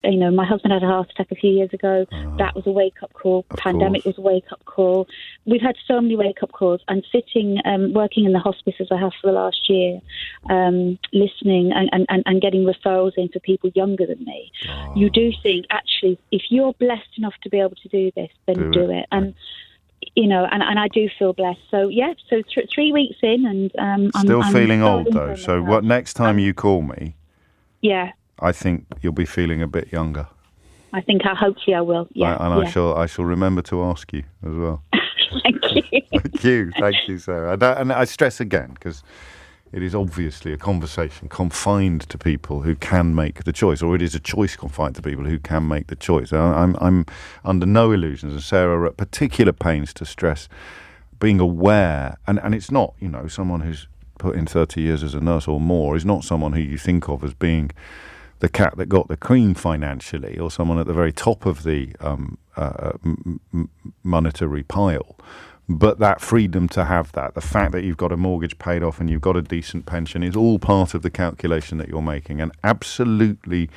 My husband had a heart attack a few years ago. That was a wake-up call. Pandemic was a wake-up call. We've had so many wake-up calls. And sitting, working in the hospice as I have for the last year, listening and getting referrals in for people younger than me, you do think, actually, if you're blessed enough to be able to do this, then do it. And and I do feel blessed. So, 3 weeks in, and I'm feeling so old, though. So what next time you call me, I think you'll be feeling a bit younger. Hopefully I will, I shall remember to ask you as well. Thank you. Thank you, Sarah. And I stress again, because it is obviously a conversation confined to people who can make the choice, or it is a choice confined to people who can make the choice. I'm under no illusions, and Sarah at particular pains to stress being aware, and it's not, someone who's put in 30 years as a nurse or more is not someone who you think of as being the cat that got the cream financially, or someone at the very top of the monetary pile. But that freedom to have that, the fact that you've got a mortgage paid off and you've got a decent pension, is all part of the calculation that you're making. And absolutely,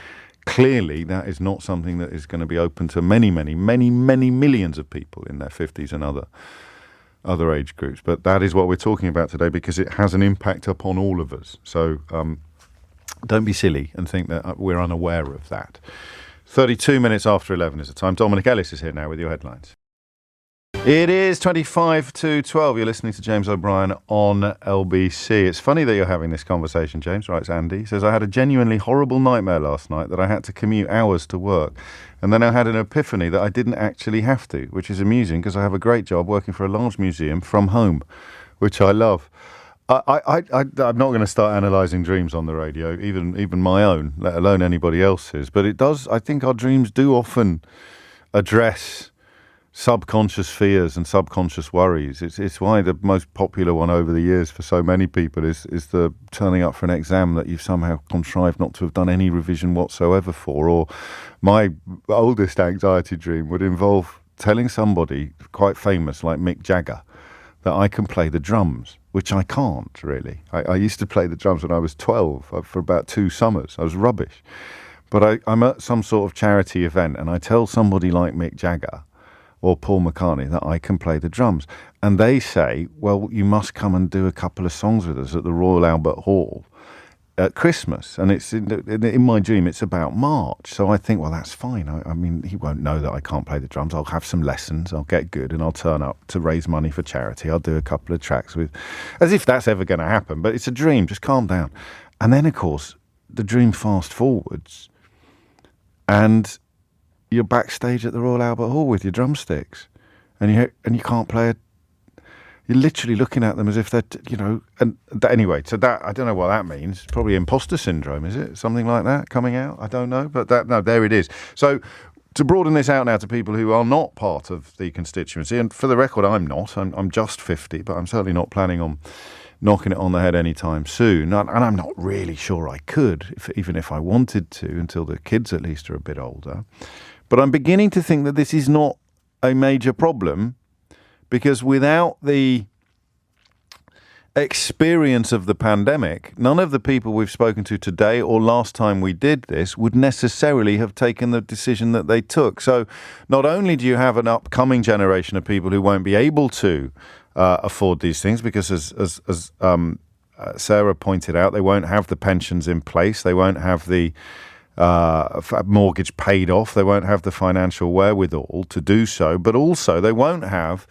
clearly, that is not something that is going to be open to many, many, many, many millions of people in their 50s and other age groups. But that is what we're talking about today, because it has an impact upon all of us. So don't be silly and think that we're unaware of that. 32 minutes after 11 is the time. Dominic Ellis is here now with your headlines. It is 25 to 12. You're listening to James O'Brien on LBC. It's funny that you're having this conversation, James, writes Andy. He says, I had a genuinely horrible nightmare last night that I had to commute hours to work. And then I had an epiphany that I didn't actually have to, which is amusing because I have a great job working for a large museum from home, which I love. I'm not going to start analysing dreams on the radio, even my own, let alone anybody else's. But it does, I think our dreams do often address subconscious fears and subconscious worries. It's why the most popular one over the years for so many people is the turning up for an exam that you've somehow contrived not to have done any revision whatsoever for. Or my oldest anxiety dream would involve telling somebody quite famous like Mick Jagger that I can play the drums, which I can't really. I used to play the drums when I was 12 for about 2 summers. I was rubbish. But I'm at some sort of charity event and I tell somebody like Mick Jagger or Paul McCartney that I can play the drums. And they say, well, you must come and do a couple of songs with us at the Royal Albert Hall at Christmas. And it's in my dream, it's about March. So I think, well, that's fine. I mean, he won't know that I can't play the drums. I'll have some lessons. I'll get good and I'll turn up to raise money for charity. I'll do a couple of tracks with, as if that's ever going to happen. But it's a dream. Just calm down. And then, of course, the dream fast forwards and you're backstage at the Royal Albert Hall with your drumsticks, and you can't play it. You're literally looking at them as if they're, anyway. So that, I don't know what that means. Probably imposter syndrome, is it? Something like that coming out? I don't know, but there it is. So to broaden this out now to people who are not part of the constituency, and for the record, I'm not. I'm just 50, but I'm certainly not planning on knocking it on the head anytime soon. And I'm not really sure I could, even if I wanted to, until the kids at least are a bit older. But I'm beginning to think that this is not a major problem, because without the experience of the pandemic, none of the people we've spoken to today or last time we did this would necessarily have taken the decision that they took. So not only do you have an upcoming generation of people who won't be able to afford these things, because as Sarah pointed out, they won't have the pensions in place, they won't have the mortgage paid off, they won't have the financial wherewithal to do so, but also they won't have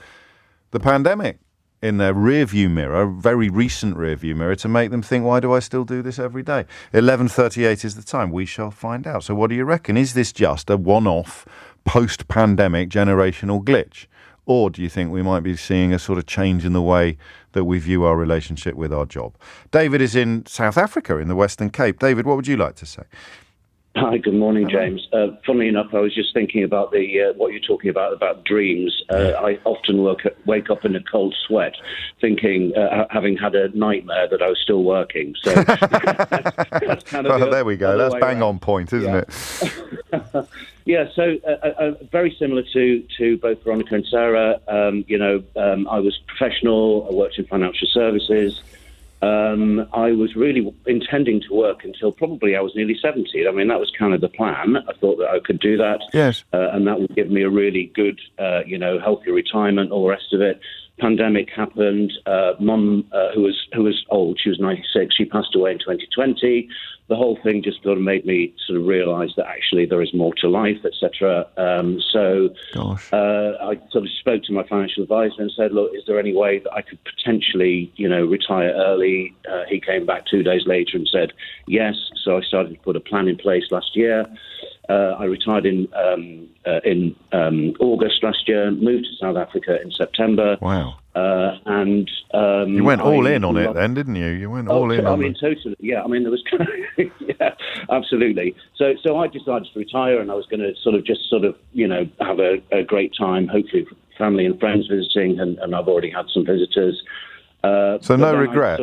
the pandemic in their rearview mirror, very recent rearview mirror, to make them think, why do I still do this every day? 11:38 is the time. We shall find out. So what do you reckon? Is this just a one-off post-pandemic generational glitch? Or do you think we might be seeing a sort of change in the way that we view our relationship with our job? David is in South Africa, in the Western Cape. David, what would you like to say? Hi, good morning, James. Funnily enough, I was just thinking about what you're talking about dreams. I often wake up in a cold sweat, thinking, having had a nightmare, that I was still working. So that's kind of there we go. That's bang around. On point, isn't it? Yeah, so very similar to both Veronica and Sarah. I was professional. I worked in financial services. I was really intending to work until probably I was nearly 70. I mean, that was kind of the plan. I thought that I could do that. Yes. And that would give me a really good, healthy retirement, all the rest of it. Pandemic happened. Mum, who was old, she was 96, she passed away in 2020. The whole thing just sort of made me sort of realise that actually there is more to life, etc. I sort of spoke to my financial advisor and said, look, is there any way that I could potentially, retire early? He came back 2 days later and said yes. So I started to put a plan in place last year. I retired in August last year, moved to South Africa in September. Wow. You went all in on it then, didn't you? You went all in on it. Totally. Yeah, I mean, there was... yeah, absolutely. So I decided to retire, and I was going to have a great time, hopefully family and friends visiting, and I've already had some visitors. So no regret?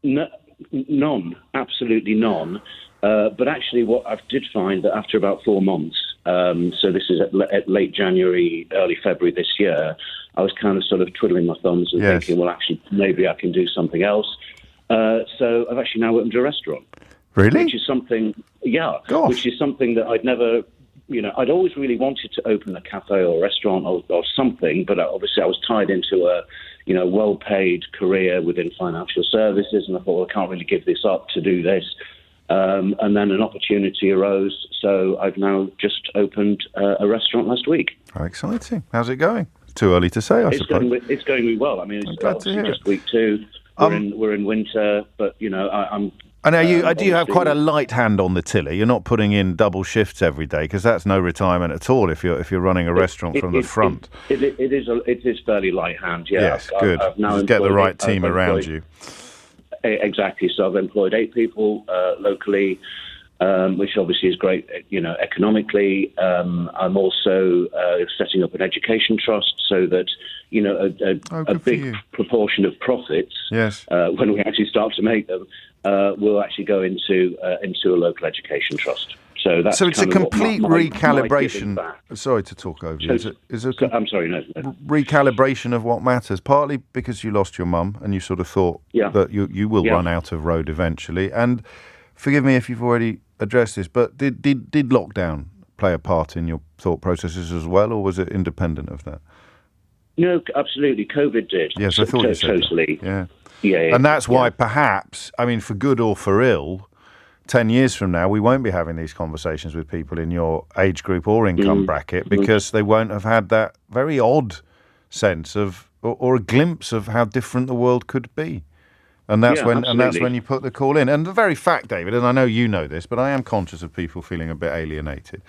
None, absolutely none. But actually, what I did find that after about 4 months, so this is at late January, early February this year, I was kind of sort of twiddling my thumbs and thinking, well, actually, maybe I can do something else. So I've actually now opened a restaurant. Really? Which is something, Gosh. which is something that I'd never, I'd always really wanted to open a cafe or a restaurant or something, but obviously I was tied into a, well-paid career within financial services, and I thought, well, I can't really give this up to do this. And then an opportunity arose, so I've now just opened a restaurant last week. How exciting. How's it going? It's too early to say, I suppose. It's going really well. I mean, it's obviously just week 2. We're in winter, but, I'm... And do you have quite a light hand on the tiller? You're not putting in double shifts every day, because that's no retirement at all if you're running a restaurant from the front. It is fairly light hand, yeah. Yes, good. I've now just get the right team around you. Exactly. So I've employed 8 people locally, which obviously is great, economically. I'm also setting up an education trust so that, a big proportion of profits, when we actually start to make them, will actually go into a local education trust. So it's a complete recalibration. Sorry to talk over you. I'm sorry, no. Recalibration of what matters, partly because you lost your mum and you sort of thought that you will run out of road eventually. And forgive me if you've already addressed this, but did lockdown play a part in your thought processes as well, or was it independent of that? No, absolutely. COVID did. Yes, I thought you said totally. That. Yeah. And that's why perhaps, I mean, for good or for ill, 10 years from now, we won't be having these conversations with people in your age group or income bracket, because they won't have had that very odd sense of, or a glimpse of how different the world could be. And that's when you put the call in. And the very fact, David, and I know you know this, but I am conscious of people feeling a bit alienated.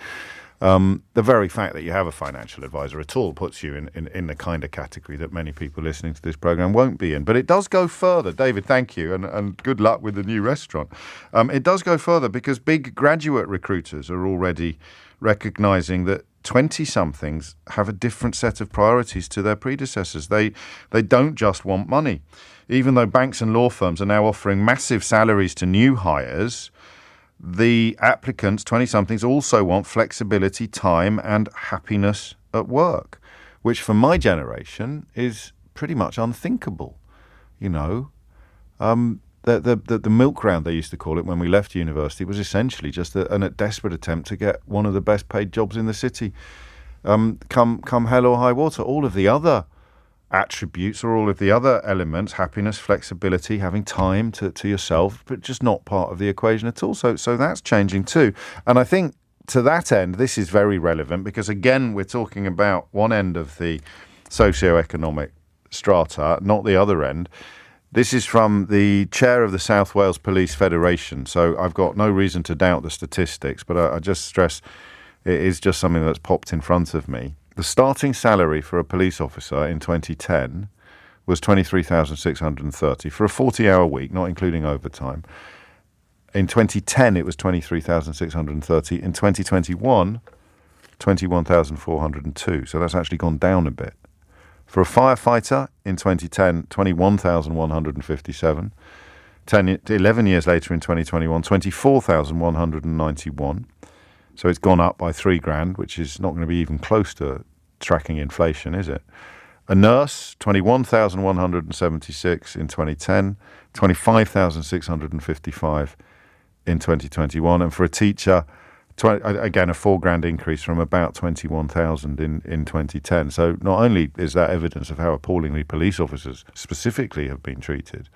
The very fact that you have a financial advisor at all puts you in the kind of category that many people listening to this program won't be in. But it does go further. David, thank you, and good luck with the new restaurant. It does go further because big graduate recruiters are already recognising that 20-somethings have a different set of priorities to their predecessors. They don't just want money. Even though banks and law firms are now offering massive salaries to new hires, the applicants, 20-somethings, also want flexibility, time and happiness at work, which for my generation is pretty much unthinkable. The milk round, they used to call it when we left university, was essentially just a desperate attempt to get one of the best paid jobs in the city. Come hell or high water. All of the other attributes or all of the other elements, happiness, flexibility, having time to yourself, but just not part of the equation at all. So that's changing too. And I think to that end, this is very relevant because, again, we're talking about one end of the socio-economic strata, not the other end. This is from the chair of the South Wales Police Federation. So I've got no reason to doubt the statistics, but I just stress it is just something that's popped in front of me. The starting salary for a police officer in 2010 was $23,630 for a 40-hour week, not including overtime. In 2010, it was $23,630. In 2021, $21,402. So that's actually gone down a bit. For a firefighter in 2010, $21,157. 11 years later in 2021, $24,191. So it's gone up by $3,000, which is not going to be even close to tracking inflation, is it? A nurse, 21,176 in 2010, 25,655 in 2021. And for a teacher, again, a $4,000 increase from about 21,000 in 2010. So not only is that evidence of how appallingly police officers specifically have been treated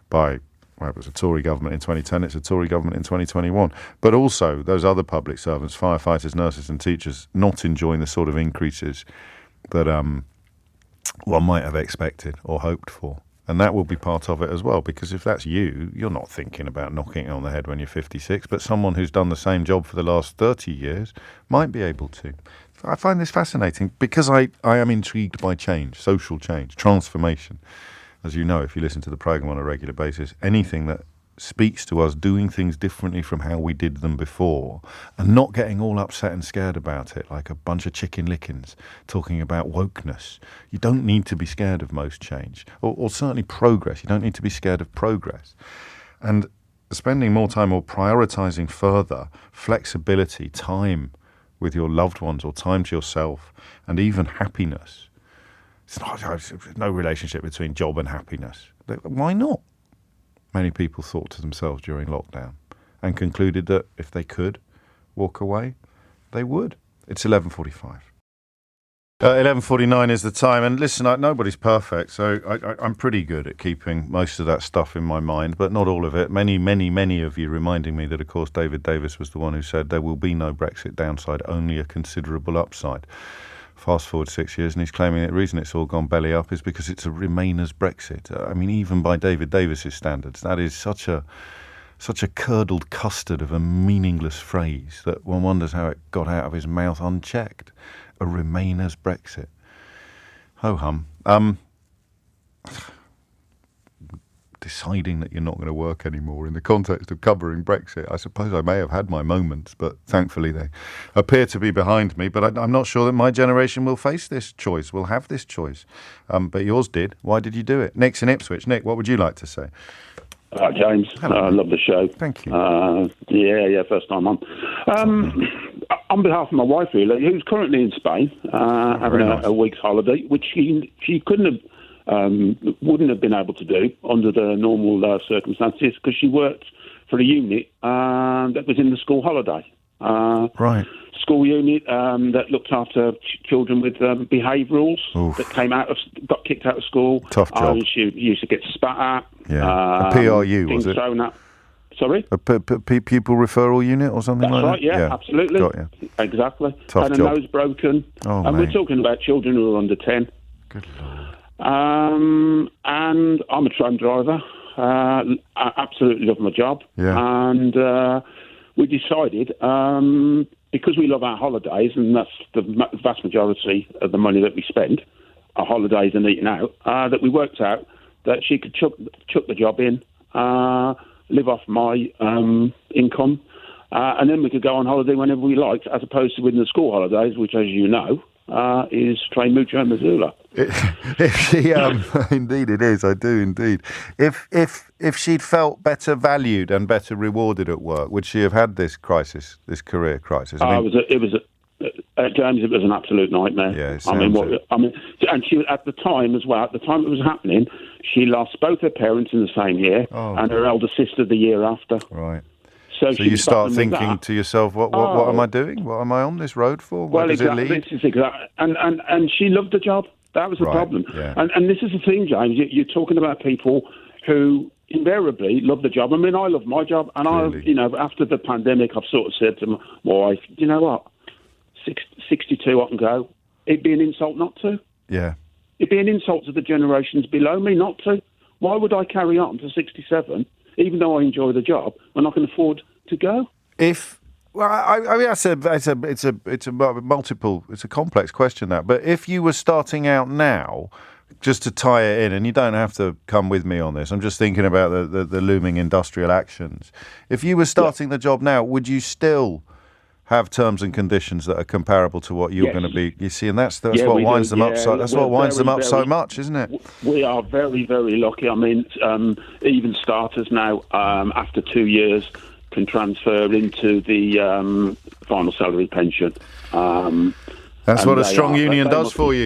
by, well, it was a Tory government in 2010, it's a Tory government in 2021, but also those other public servants, firefighters, nurses and teachers, not enjoying the sort of increases that one might have expected or hoped for. And that will be part of it as well, because if that's you, you're not thinking about knocking it on the head when you're 56, but someone who's done the same job for the last 30 years might be able to. I find this fascinating because I am intrigued by change, social change, transformation. As you know, if you listen to the programme on a regular basis, anything that speaks to us doing things differently from how we did them before and not getting all upset and scared about it like a bunch of chicken lickens talking about wokeness. You don't need to be scared of most change, or certainly progress. You don't need to be scared of progress. And spending more time or prioritising further flexibility, time with your loved ones or time to yourself, and even happiness. There's no relationship between job and happiness. Why not? Many people thought to themselves during lockdown and concluded that if they could walk away, they would. It's 11:45. 11:49 is the time. And listen, nobody's perfect, so I'm pretty good at keeping most of that stuff in my mind, but not all of it. Many of you reminding me that, of course, David Davis was the one who said there will be no Brexit downside, only a considerable upside. Fast forward 6 years, and he's claiming that the reason it's all gone belly up is because it's a Remainers Brexit. I mean, even by David Davis's standards, that is such a curdled custard of a meaningless phrase that one wonders how it got out of his mouth unchecked. A Remainers Brexit. Ho-hum. Deciding that you're not going to work anymore in the context of covering Brexit. I suppose I may have had my moments, but thankfully they appear to be behind me. But I'm not sure that my generation will face this choice, will have this choice. But yours did. Why did you do it? Nick's in Ipswich. Nick, what would you like to say? James, I love the show. Thank you. First time on. On behalf of my wife, really, who's currently in Spain, having a week's holiday, which she couldn't have, wouldn't have been able to do under the normal circumstances because she worked for a unit that was in the school holiday. Right. School unit that looked after children with behavioural that got kicked out of school. Tough job. She used to get spat at. Yeah. A PRU, was it? Thrown at. Sorry? A pupil referral unit or something like that? That's right, yeah, absolutely. Got you. Exactly. Tough Had job. a nose broken. Oh, and mate. we're talking about children who are under 10. Good Lord. And I'm a tram driver. I absolutely love my job. Yeah. And we decided, because we love our holidays, and that's the vast majority of the money that we spend, our holidays and eating out, that we worked out that she could chuck the job in, live off my income, and then we could go on holiday whenever we liked, as opposed to within the school holidays, which, as you know, is Trey Mucho Missoula. If she, indeed it is, I do indeed. If she'd felt better valued and better rewarded at work, would she have had this crisis, this career crisis? James, it was an absolute nightmare. Yeah, and she, at the time as well, at the time it was happening, she lost both her parents in the same year and her elder sister the year after. Right. So you start thinking to yourself, what am I doing? What am I on this road for? Where does it lead? This is exactly, and she loved the job. That was the problem. Yeah. And this is the thing, James. You're talking about people who invariably love the job. I mean, I love my job, and after the pandemic, I've sort of said to my wife, you know what, 62 I can go. It'd be an insult not to. Yeah. It'd be an insult to the generations below me not to. Why would I carry on to 67, even though I enjoy the job, when I can afford to go? I mean, it's a complex question, that. But if you were starting out now, just to tie it in, and you don't have to come with me on this, I'm just thinking about the looming industrial actions. If you were starting the job now, would you still have terms and conditions that are comparable to what you're going to be? You see, and that's what winds them up. That's what winds them up so much, isn't it? We are very, very lucky. I mean, even starters now, after 2 years, can transfer into the final salary pension. And That's what a strong union does for you.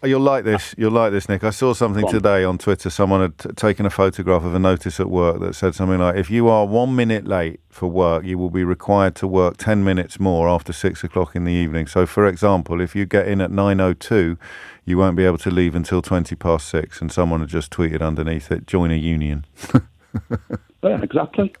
You'll like this. You'll like this, Nick. I saw something today on Twitter. Someone had taken a photograph of a notice at work that said something like, if you are 1 minute late for work, you will be required to work 10 minutes more after 6 o'clock in the evening. So, for example, if you get in at 9:02, you won't be able to leave until 6:20. And someone had just tweeted underneath it, join a union. Yeah, exactly.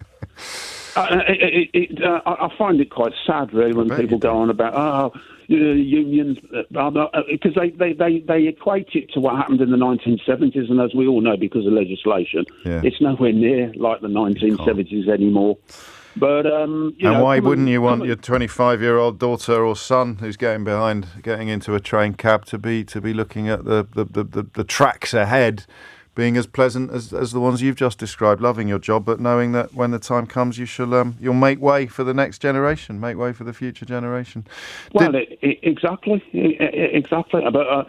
I find it quite sad, really, when people go on about unions, because they equate it to what happened in the 1970s, and as we all know, because of legislation, it's nowhere near like the 1970s anymore. But and why wouldn't you want your 25-year-old daughter or son who's getting into a train cab to be looking at the tracks ahead, being as pleasant as the ones you've just described, loving your job, but knowing that when the time comes, you'll make way for the next generation, make way for the future generation. Well, exactly. But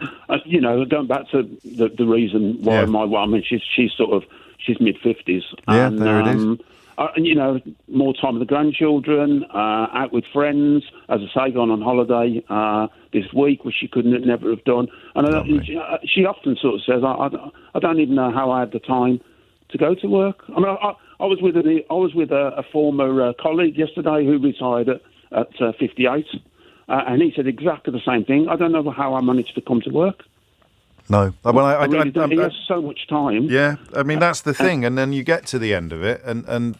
going back to the reason why my wife, I mean, she's mid-50s. Yeah, there it is. More time with the grandchildren, out with friends. As I say, gone on holiday this week, which she never have done. And she often sort of says, "I don't even know how I had the time to go to work." I mean, I was with a former colleague yesterday who retired at 58, and he said exactly the same thing. I don't know how I managed to come to work. No, well, he has so much time. Yeah, I mean that's the thing, and then you get to the end of it, and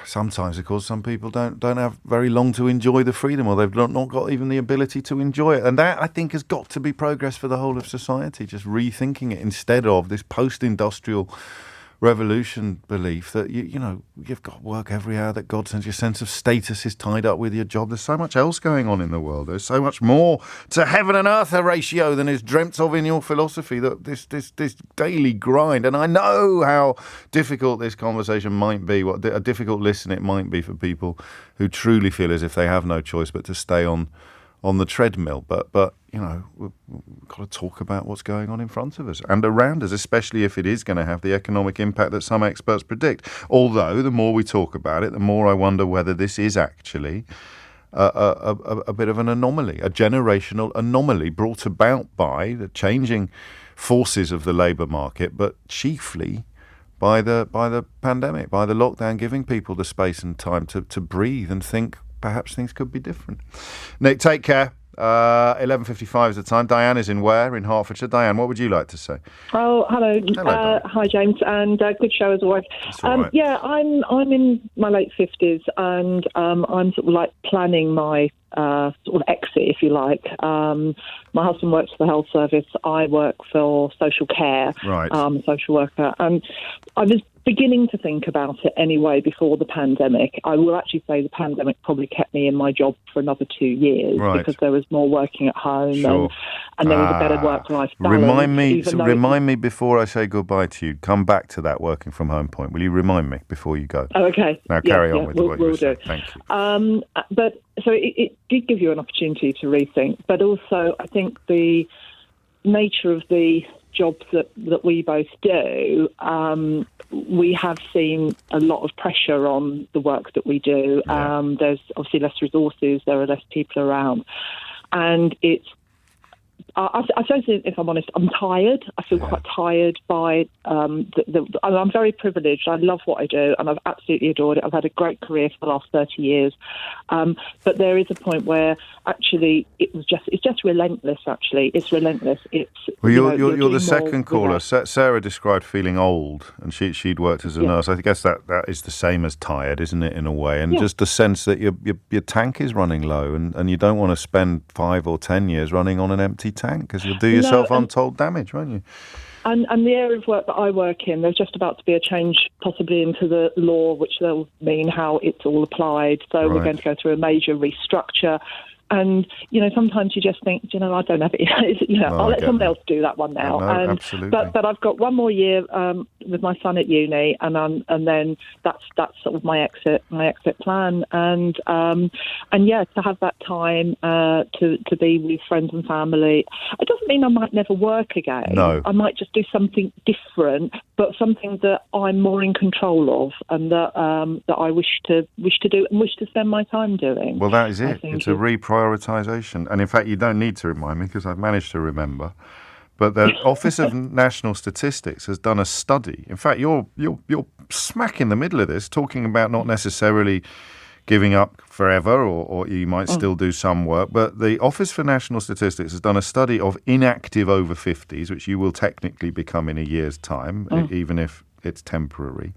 sometimes, of course, some people don't have very long to enjoy the freedom, or they've not got even the ability to enjoy it, and that I think has got to be progress for the whole of society. Just rethinking it instead of this post-industrial revolution belief that you've got work every hour that God sends. Your sense of status is tied up with your job. There's so much else going on in the world. There's so much more to heaven and earth a ratio than is dreamt of in your philosophy. That this daily grind, and I know how difficult this conversation might be. What a difficult listen it might be for people who truly feel as if they have no choice but to stay on the treadmill. But we've got to talk about what's going on in front of us and around us, especially if it is going to have the economic impact that some experts predict. Although the more we talk about it, the more I wonder whether this is actually a bit of an anomaly, a generational anomaly brought about by the changing forces of the labour market, but chiefly by the pandemic, by the lockdown, giving people the space and time to breathe and think perhaps things could be different. Nick, take care. 11:55 is the time. Diane is in Ware in Hertfordshire. Diane, what would you like to say? Oh, hello. Hi, James, and good show as always. Right. Yeah, I'm in my late 50s, and I'm sort of like planning my sort of exit, if you like. My husband works for the health service. I work for social care. Right. Social worker, and I was beginning to think about it anyway before the pandemic. I will actually say the pandemic probably kept me in my job for another 2 years because there was more working at home and there was a better work-life balance. Remind me before I say goodbye to you. Come back to that working from home point. Will you remind me before you go? Oh, okay. Now carry on with what you were saying. Thank you. But so it did give you an opportunity to rethink, but also I think the nature of the jobs that we both do, we have seen a lot of pressure on the work that we do. There's obviously less resources, there are less people around, and it's I suppose, if I'm honest, I'm tired. I feel quite tired by I'm very privileged. I love what I do, and I've absolutely adored it. I've had a great career for the last 30 years. But there is a point where actually it's just relentless. Actually, it's relentless. You're the second caller. Sarah described feeling old, and she'd worked as a nurse. I guess that is the same as tired, isn't it, in a way? And just the sense that your tank is running low, and you don't want to spend 5 or 10 years running on an empty tank, because you'll do yourself untold damage, won't you? And the area of work that I work in, there's just about to be a change possibly into the law, which will mean how it's all applied. So we're going to go through a major restructure. And, sometimes you just think, I don't have it. I'll let someone else do that one now. Absolutely. But I've got one more year with my son at uni, and then that's sort of my exit plan. And to have that time to be with friends and family. It doesn't mean I might never work again. No. I might just do something different, but something that I'm more in control of, and that I wish to do and wish to spend my time doing. Well, that is it. It's a reprioritization prioritisation. And in fact, you don't need to remind me because I've managed to remember. But the Office of National Statistics has done a study. In fact, you're smack in the middle of this, talking about not necessarily giving up forever, or you might still do some work. But the Office for National Statistics has done a study of inactive over 50s, which you will technically become in a year's time, even if it's temporary.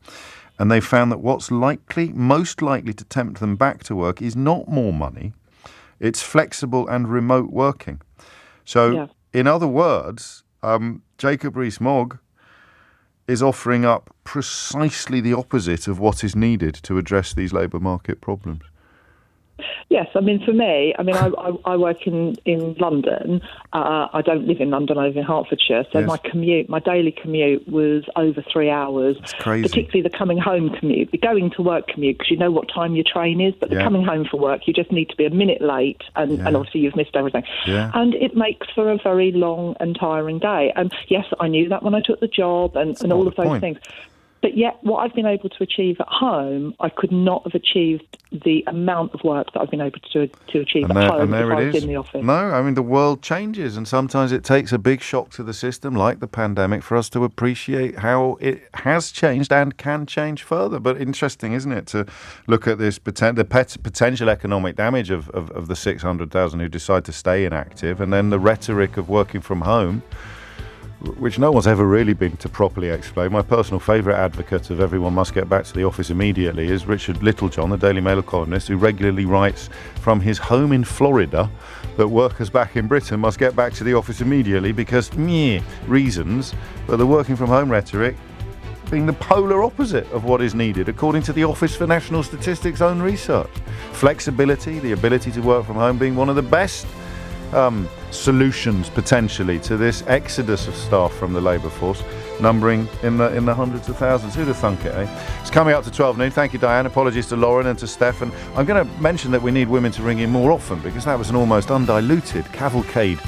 And they found that what's most likely to tempt them back to work is not more money, it's flexible and remote working. So, in other words, Jacob Rees-Mogg is offering up precisely the opposite of what is needed to address these labour market problems. Yes, I mean, for me, I work in London. I don't live in London, I live in Hertfordshire. So my daily commute was over 3 hours. That's crazy. Particularly the coming home commute, the going to work commute, because you know what time your train is, but the coming home for work, you just need to be a minute late, and obviously you've missed everything. Yeah. And it makes for a very long and tiring day. And yes, I knew that when I took the job and all of those things. But yet, what I've been able to achieve at home, I could not have achieved the amount of work that I've been able to achieve at home if I was in the office. No, I mean, the world changes, and sometimes it takes a big shock to the system, like the pandemic, for us to appreciate how it has changed and can change further. But interesting, isn't it, to look at this potential economic damage of the 600,000 who decide to stay inactive, and then the rhetoric of working from home, which no one's ever really been to properly explain. My personal favourite advocate of everyone must get back to the office immediately is Richard Littlejohn, the Daily Mail columnist, who regularly writes from his home in Florida that workers back in Britain must get back to the office immediately because reasons, but the working from home rhetoric being the polar opposite of what is needed, according to the Office for National Statistics' own research. Flexibility, the ability to work from home, being one of the best solutions potentially to this exodus of staff from the labour force, numbering in the hundreds of thousands. Who'd have thunk it, eh? It's coming up to 12 noon. Thank you, Diane. Apologies to Lauren and to Stefan. I'm going to mention that we need women to ring in more often because that was an almost undiluted cavalcade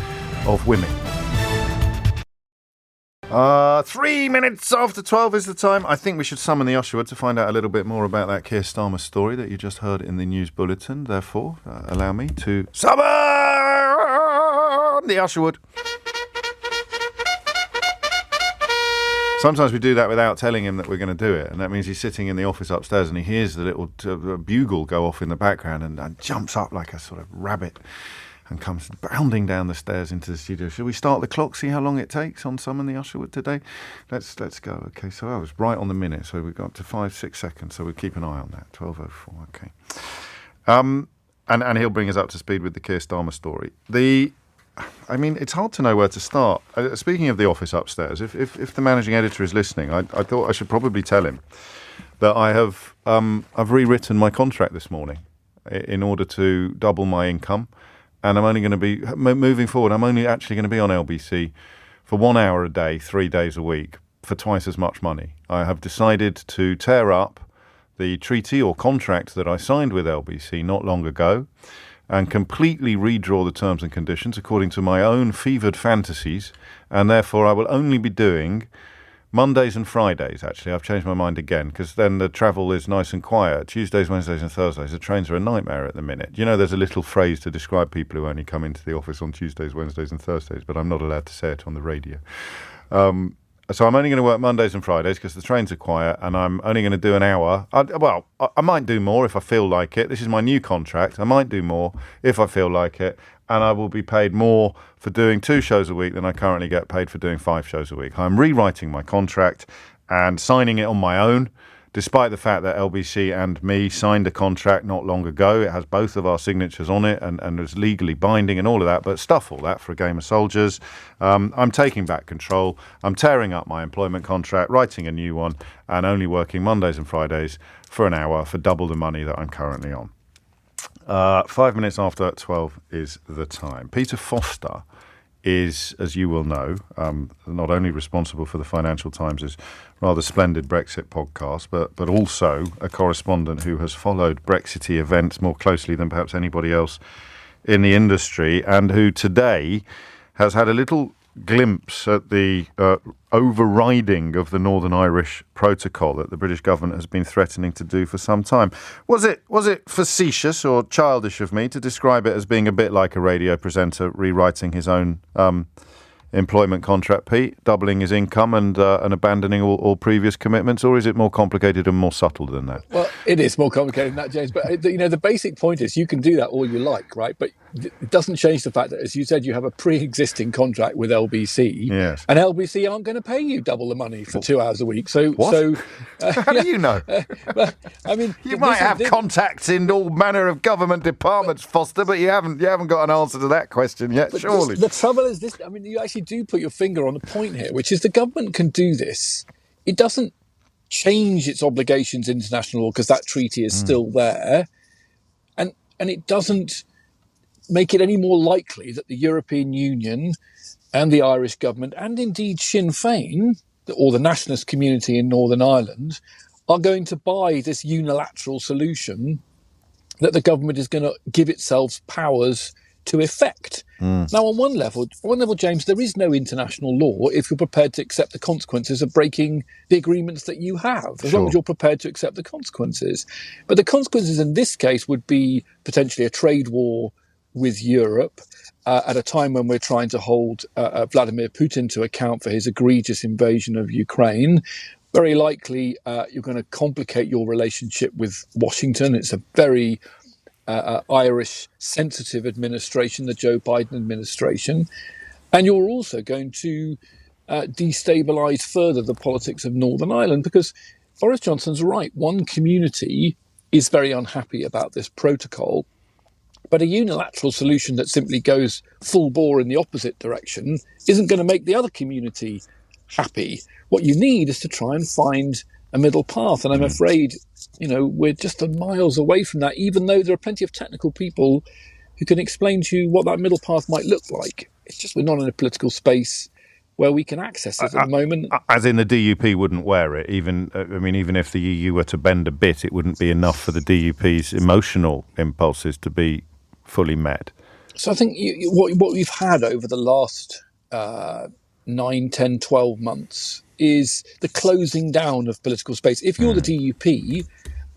of women. 3 minutes after 12 is the time. I think we should summon the usher to find out a little bit more about that Keir Starmer story that you just heard in the news bulletin. Therefore, allow me to summon the usher. Sometimes we do that without telling him that we're going to do it, and that means he's sitting in the office upstairs and he hears the little bugle go off in the background and jumps up like a sort of rabbit and comes bounding down the stairs into the studio. Shall we start the clock, see how long it takes on Summon the Usherwood today? Let's go. Okay, so I was right on the minute, so we got up to 5-6 seconds, so we'll keep an eye on that. 12:04, okay. And he'll bring us up to speed with the Keir Starmer story. It's hard to know where to start. Speaking of the office upstairs, if the managing editor is listening, I thought I should probably tell him that I've rewritten my contract this morning in order to double my income. And I'm only going to be, moving forward, I'm only actually going to be on LBC for 1 hour a day, 3 days a week, for twice as much money. I have decided to tear up the treaty or contract that I signed with LBC not long ago and completely redraw the terms and conditions according to my own fevered fantasies. And therefore, I will only be doing Mondays and Fridays, actually. I've changed my mind again because then the travel is nice and quiet. Tuesdays, Wednesdays and Thursdays, the trains are a nightmare at the minute. You know, there's a little phrase to describe people who only come into the office on Tuesdays, Wednesdays and Thursdays, but I'm not allowed to say it on the radio. So I'm only going to work Mondays and Fridays because the trains are quiet, and I'm only going to do an hour. I might do more if I feel like it. This is my new contract. I might do more if I feel like it. And I will be paid more for doing 2 shows a week than I currently get paid for doing 5 shows a week. I'm rewriting my contract and signing it on my own, despite the fact that LBC and me signed a contract not long ago. It has both of our signatures on it and is legally binding and all of that, but stuff all that for a game of soldiers. I'm taking back control. I'm tearing up my employment contract, writing a new one, and only working Mondays and Fridays for an hour for double the money that I'm currently on. 5 minutes after 12 is the time. Peter Foster is, as you will know, not only responsible for the Financial Times' rather splendid Brexit podcast, but also a correspondent who has followed Brexity events more closely than perhaps anybody else in the industry, and who today has had a little glimpse at the overriding of the Northern Irish Protocol that the British government has been threatening to do for some time. Was it facetious or childish of me to describe it as being a bit like a radio presenter rewriting his own employment contract, Pete, doubling his income and abandoning all previous commitments, or is it more complicated and more subtle than that? Well, it is more complicated than that, James. But the basic point is you can do that all you like, right? But it doesn't change the fact that, as you said, you have a pre-existing contract with LBC, yes, and LBC aren't going to pay you double the money for 2 hours a week. So, what? How do you know? Well, I mean, you might have contacts in all manner of government departments, Foster, but you haven't got an answer to that question yet, surely. The trouble is this. I mean, you actually do put your finger on the point here, which is the government can do this. It doesn't change its obligations in international law because that treaty is still there, and it doesn't make it any more likely that the European Union and the Irish government, and indeed Sinn Féin, or the nationalist community in Northern Ireland, are going to buy this unilateral solution that the government is going to give itself powers to effect. Now, on one level, James, there is no international law if you're prepared to accept the consequences of breaking the agreements that you have, as long as you're prepared to accept the consequences. But the consequences in this case would be potentially a trade war with Europe at a time when we're trying to hold Vladimir Putin to account for his egregious invasion of Ukraine. Very likely you're going to complicate your relationship with Washington. It's a very Irish sensitive administration, the Joe Biden administration. And you're also going to destabilise further the politics of Northern Ireland, because Boris Johnson's right. One community is very unhappy about this protocol, but a unilateral solution that simply goes full bore in the opposite direction isn't going to make the other community happy. What you need is to try and find a middle path. And I'm afraid, we're just miles away from that, even though there are plenty of technical people who can explain to you what that middle path might look like. It's just we're not in a political space where we can access it at the moment. As in the DUP wouldn't wear it. Even if the EU were to bend a bit, it wouldn't be enough for the DUP's emotional impulses to be fully met. So I think what we've had over the last 9, 10, 12 months is the closing down of political space. If you're the DUP,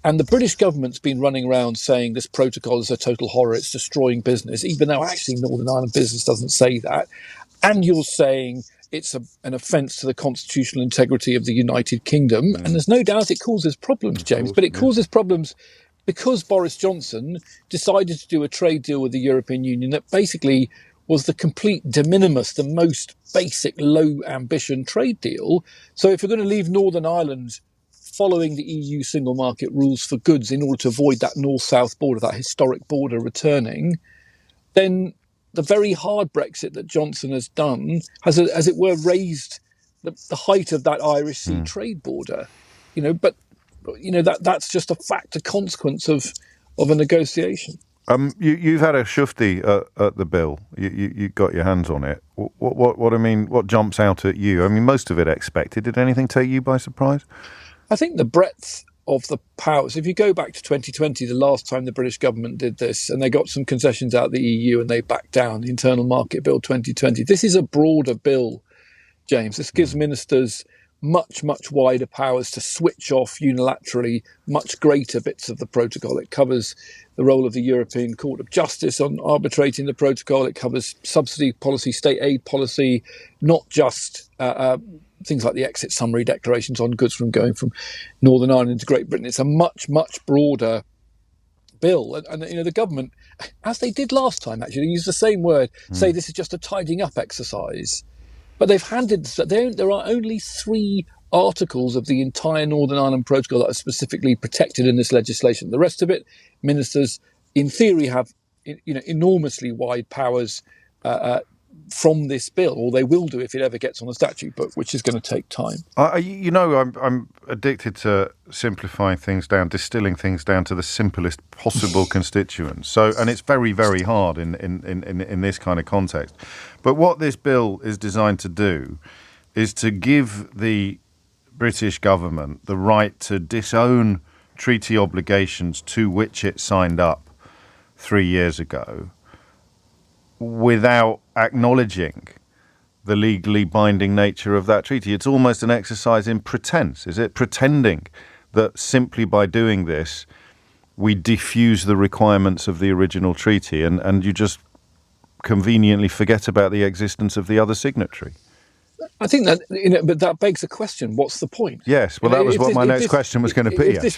and the British government's been running around saying this protocol is a total horror, it's destroying business, even though actually Northern Ireland business doesn't say that, and you're saying it's an offence to the constitutional integrity of the United Kingdom, and there's no doubt it causes problems, James, but it causes problems because Boris Johnson decided to do a trade deal with the European Union that basically was the complete de minimis, the most basic low ambition trade deal. So if you're going to leave Northern Ireland following the EU single market rules for goods in order to avoid that north-south border, that historic border returning, then the very hard Brexit that Johnson has done has, as it were, raised the height of that Irish Sea trade border. That's just a consequence of a negotiation. You've had a shufti at the bill. You got your hands on it. What jumps out at you? I mean, most of it expected. Did anything take you by surprise? I think the breadth of the powers. If you go back to 2020, the last time the British government did this, and they got some concessions out of the EU and they backed down, the Internal Market Bill 2020. This is a broader bill, James. This gives ministers much, much wider powers to switch off unilaterally much greater bits of the protocol. It covers the role of the European Court of Justice on arbitrating the protocol. It covers subsidy policy, state aid policy, not just things like the exit summary declarations on goods from going from Northern Ireland to Great Britain. It's a much, much broader bill. And the government, as they did last time, actually, use the same word, say this is just a tidying up exercise. But they've handed, there are only 3 articles of the entire Northern Ireland Protocol that are specifically protected in this legislation. The rest of it, ministers, in theory, have enormously wide powers from this bill, or they will do if it ever gets on the statute book, which is going to take time. I'm addicted to simplifying things down, distilling things down to the simplest possible constituents. So, and it's very, very hard in this kind of context. But what this bill is designed to do is to give the British government the right to disown treaty obligations to which it signed up 3 years ago, without acknowledging the legally binding nature of that treaty. It's almost an exercise in pretense, is it? Pretending that simply by doing this, we diffuse the requirements of the original treaty, and you just conveniently forget about the existence of the other signatory. I think that, but that begs the question: what's the point? Yes, well, that was what my next question was going to be. If this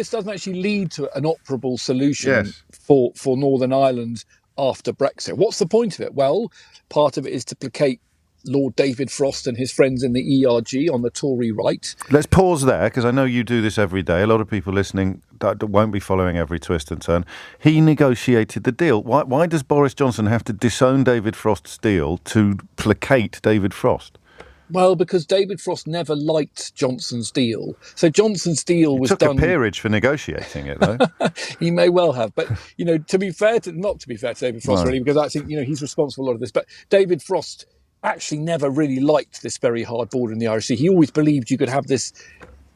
doesn't actually lead to an operable solution Yes. for Northern Ireland after Brexit, what's the point of it? Well, part of it is to placate Lord David Frost and his friends in the ERG on the Tory right. Let's pause there, because I know you do this every day. A lot of people listening that won't be following every twist and turn. He negotiated the deal. Why does Boris Johnson have to disown David Frost's deal to placate David Frost? Well, because David Frost never liked Johnson's deal. So Johnson's deal was took done... a peerage for negotiating it, though. He may well have. But, not to be fair to David Frost, No. really, because I think, he's responsible for a lot of this. But David Frost actually never really liked this very hard border in the Irish Sea. He always believed you could have this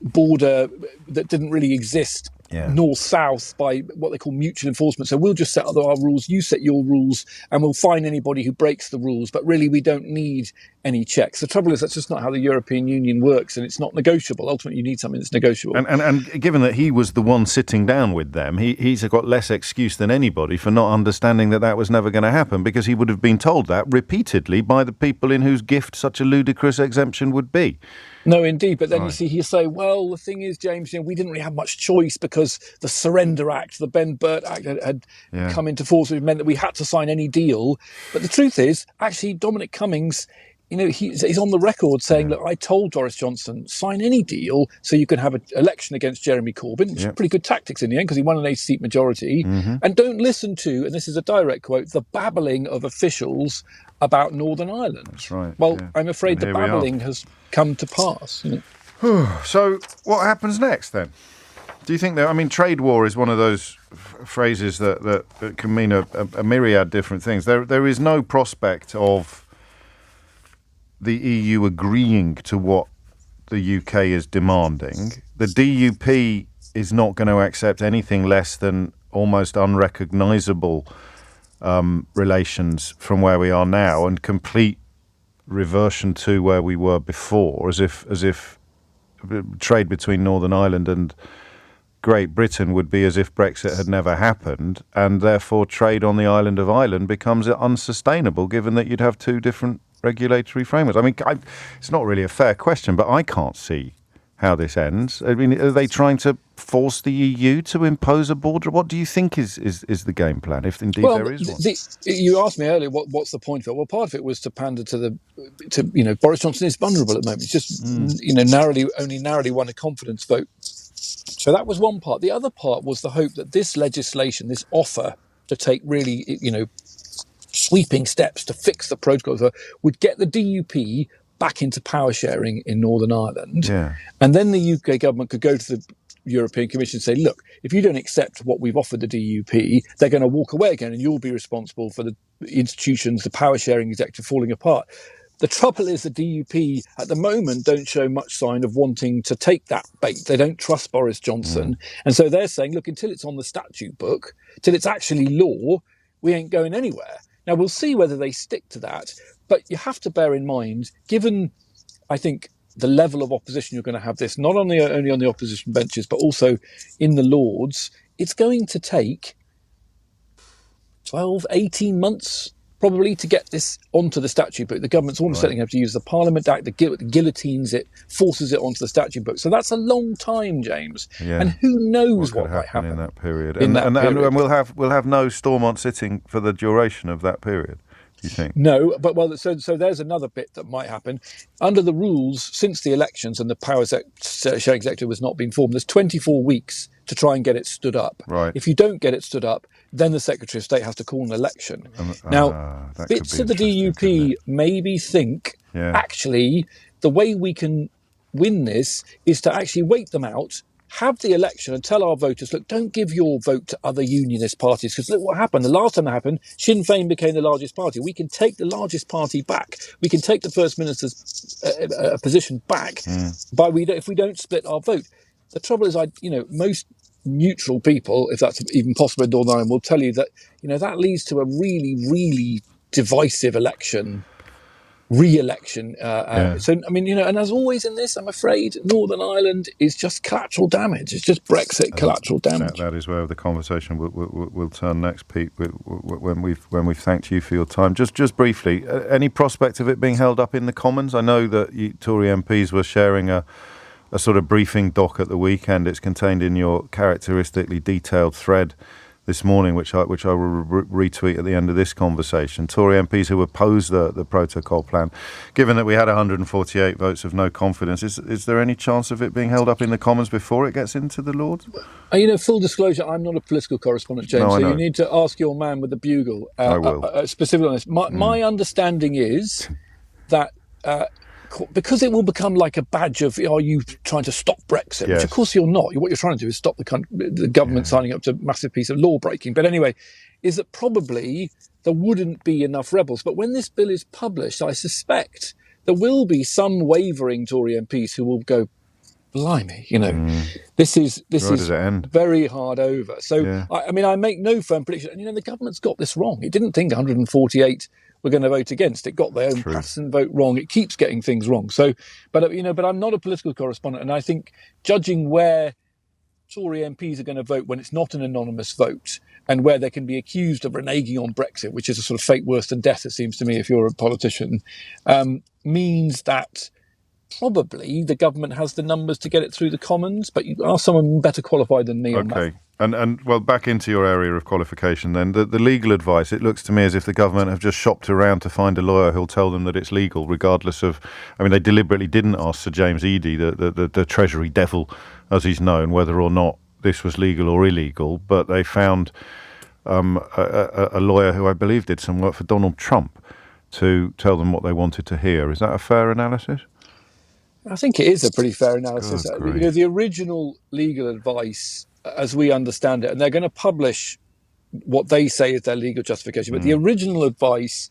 border that didn't really exist north-south by what they call mutual enforcement. So we'll just set up our rules, you set your rules, and we'll fine anybody who breaks the rules. But really, we don't need any checks. The trouble is that's just not how the European Union works, and it's not negotiable. Ultimately, you need something that's negotiable. And given that he was the one sitting down with them, he's got less excuse than anybody for not understanding that was never going to happen, because he would have been told that repeatedly by the people in whose gift such a ludicrous exemption would be. No, indeed. But then you see, he'll say, well, the thing is, James, we didn't really have much choice because the Surrender Act, the Ben Burt Act had come into force, which meant that we had to sign any deal. But the truth is, actually, Dominic Cummings, he's on the record saying, look, I told Boris Johnson, sign any deal so you can have an election against Jeremy Corbyn, which is pretty good tactics in the end because he won an 8-seat majority. And don't listen to, and this is a direct quote, the babbling of officials about Northern Ireland. That's right. Well, I'm afraid the babbling has come to pass. So what happens next then? Do you think that, trade war is one of those phrases that can mean a myriad different things. There is no prospect of the EU agreeing to what the UK is demanding. The DUP is not going to accept anything less than almost unrecognisable relations from where we are now, and complete reversion to where we were before, as if trade between Northern Ireland and Great Britain would be as if Brexit had never happened, and therefore trade on the island of Ireland becomes unsustainable, given that you'd have two different regulatory frameworks. It's not really a fair question, but I can't see how this ends. Are they trying to force the EU to impose a border? What do you think is the game plan, if indeed there is one? You asked me earlier what's the point of it. Well, part of it was to pander to Boris Johnson is vulnerable at the moment. It's just narrowly won a confidence vote. So that was one part. The other part was the hope that this legislation, this offer to take really sweeping steps to fix the protocols, would get the DUP back into power sharing in Northern Ireland. Yeah. And then the UK government could go to the European Commission and say, look, if you don't accept what we've offered the DUP, they're going to walk away again and you'll be responsible for the institutions, the power sharing executive falling apart. The trouble is the DUP at the moment don't show much sign of wanting to take that bait. They don't trust Boris Johnson. And so they're saying, look, until it's on the statute book, till it's actually law, we ain't going anywhere. Now, we'll see whether they stick to that. But you have to bear in mind, given, I think, the level of opposition you're going to have this, not only on the opposition benches, but also in the Lords, it's going to take 12, 18 months probably to get this onto the statute book. The government's almost certainly have to use the Parliament Act, the guillotines it, forces it onto the statute book. So that's a long time, James. Yeah. And who knows what might happen in that period. And we'll have no Stormont sitting for the duration of that period. You think? No, but so there's another bit that might happen. Under the rules, since the elections and the power sharing executive has not been formed, there's 24 weeks to try and get it stood up. Right. If you don't get it stood up, then the Secretary of State has to call an election. Now, bits of the DUP maybe think, actually, the way we can win this is to actually wait them out, have the election and tell our voters, look, don't give your vote to other unionist parties, because look what happened. The last time that happened, Sinn Féin became the largest party. We can take the largest party back. We can take the First Minister's position back if we don't split our vote. The trouble is, most neutral people, if that's even possible in Northern Ireland, will tell you that, that leads to a really, really divisive election re-election. So, I mean, and as always in this, I'm afraid Northern Ireland is just collateral damage. It's just Brexit collateral damage. That is where the conversation will turn next, Pete, when we've thanked you for your time. Just briefly, any prospect of it being held up in the Commons? I know that Tory MPs were sharing a sort of briefing doc at the weekend. It's contained in your characteristically detailed thread this morning, which I will retweet at the end of this conversation. Tory MPs who opposed the protocol plan, given that we had 148 votes of no confidence, is there any chance of it being held up in the Commons before it gets into the Lords? Full disclosure, I'm not a political correspondent, James, so you need to ask your man with the bugle. I will. Specifically on this. My understanding is that because it will become like a badge of, are you trying to stop Brexit? Yes. Which of course you're not. What you're trying to do is stop the government signing up to a massive piece of law breaking. But anyway, is that probably there wouldn't be enough rebels. But when this bill is published, I suspect there will be some wavering Tory MPs who will go, blimey, this is very hard over. So, I make no firm prediction. And, the government's got this wrong. It didn't think 148 were going to vote against. It got their own partisan vote wrong. It keeps getting things wrong. So, but I'm not a political correspondent, and I think judging where Tory MPs are going to vote when it's not an anonymous vote, and where they can be accused of reneging on Brexit, which is a sort of fate worse than death, it seems to me, if you're a politician, means that probably the government has the numbers to get it through the Commons, but you are someone better qualified than me on that. And well, back into your area of qualification then, the legal advice, it looks to me as if the government have just shopped around to find a lawyer who'll tell them that it's legal, regardless of, they deliberately didn't ask Sir James Eadie, the Treasury devil, as he's known, whether or not this was legal or illegal, but they found a lawyer who I believe did some work for Donald Trump to tell them what they wanted to hear. Is that a fair analysis? I think it is a pretty fair analysis. The original legal advice, as we understand it, and they're going to publish what they say is their legal justification, but the original advice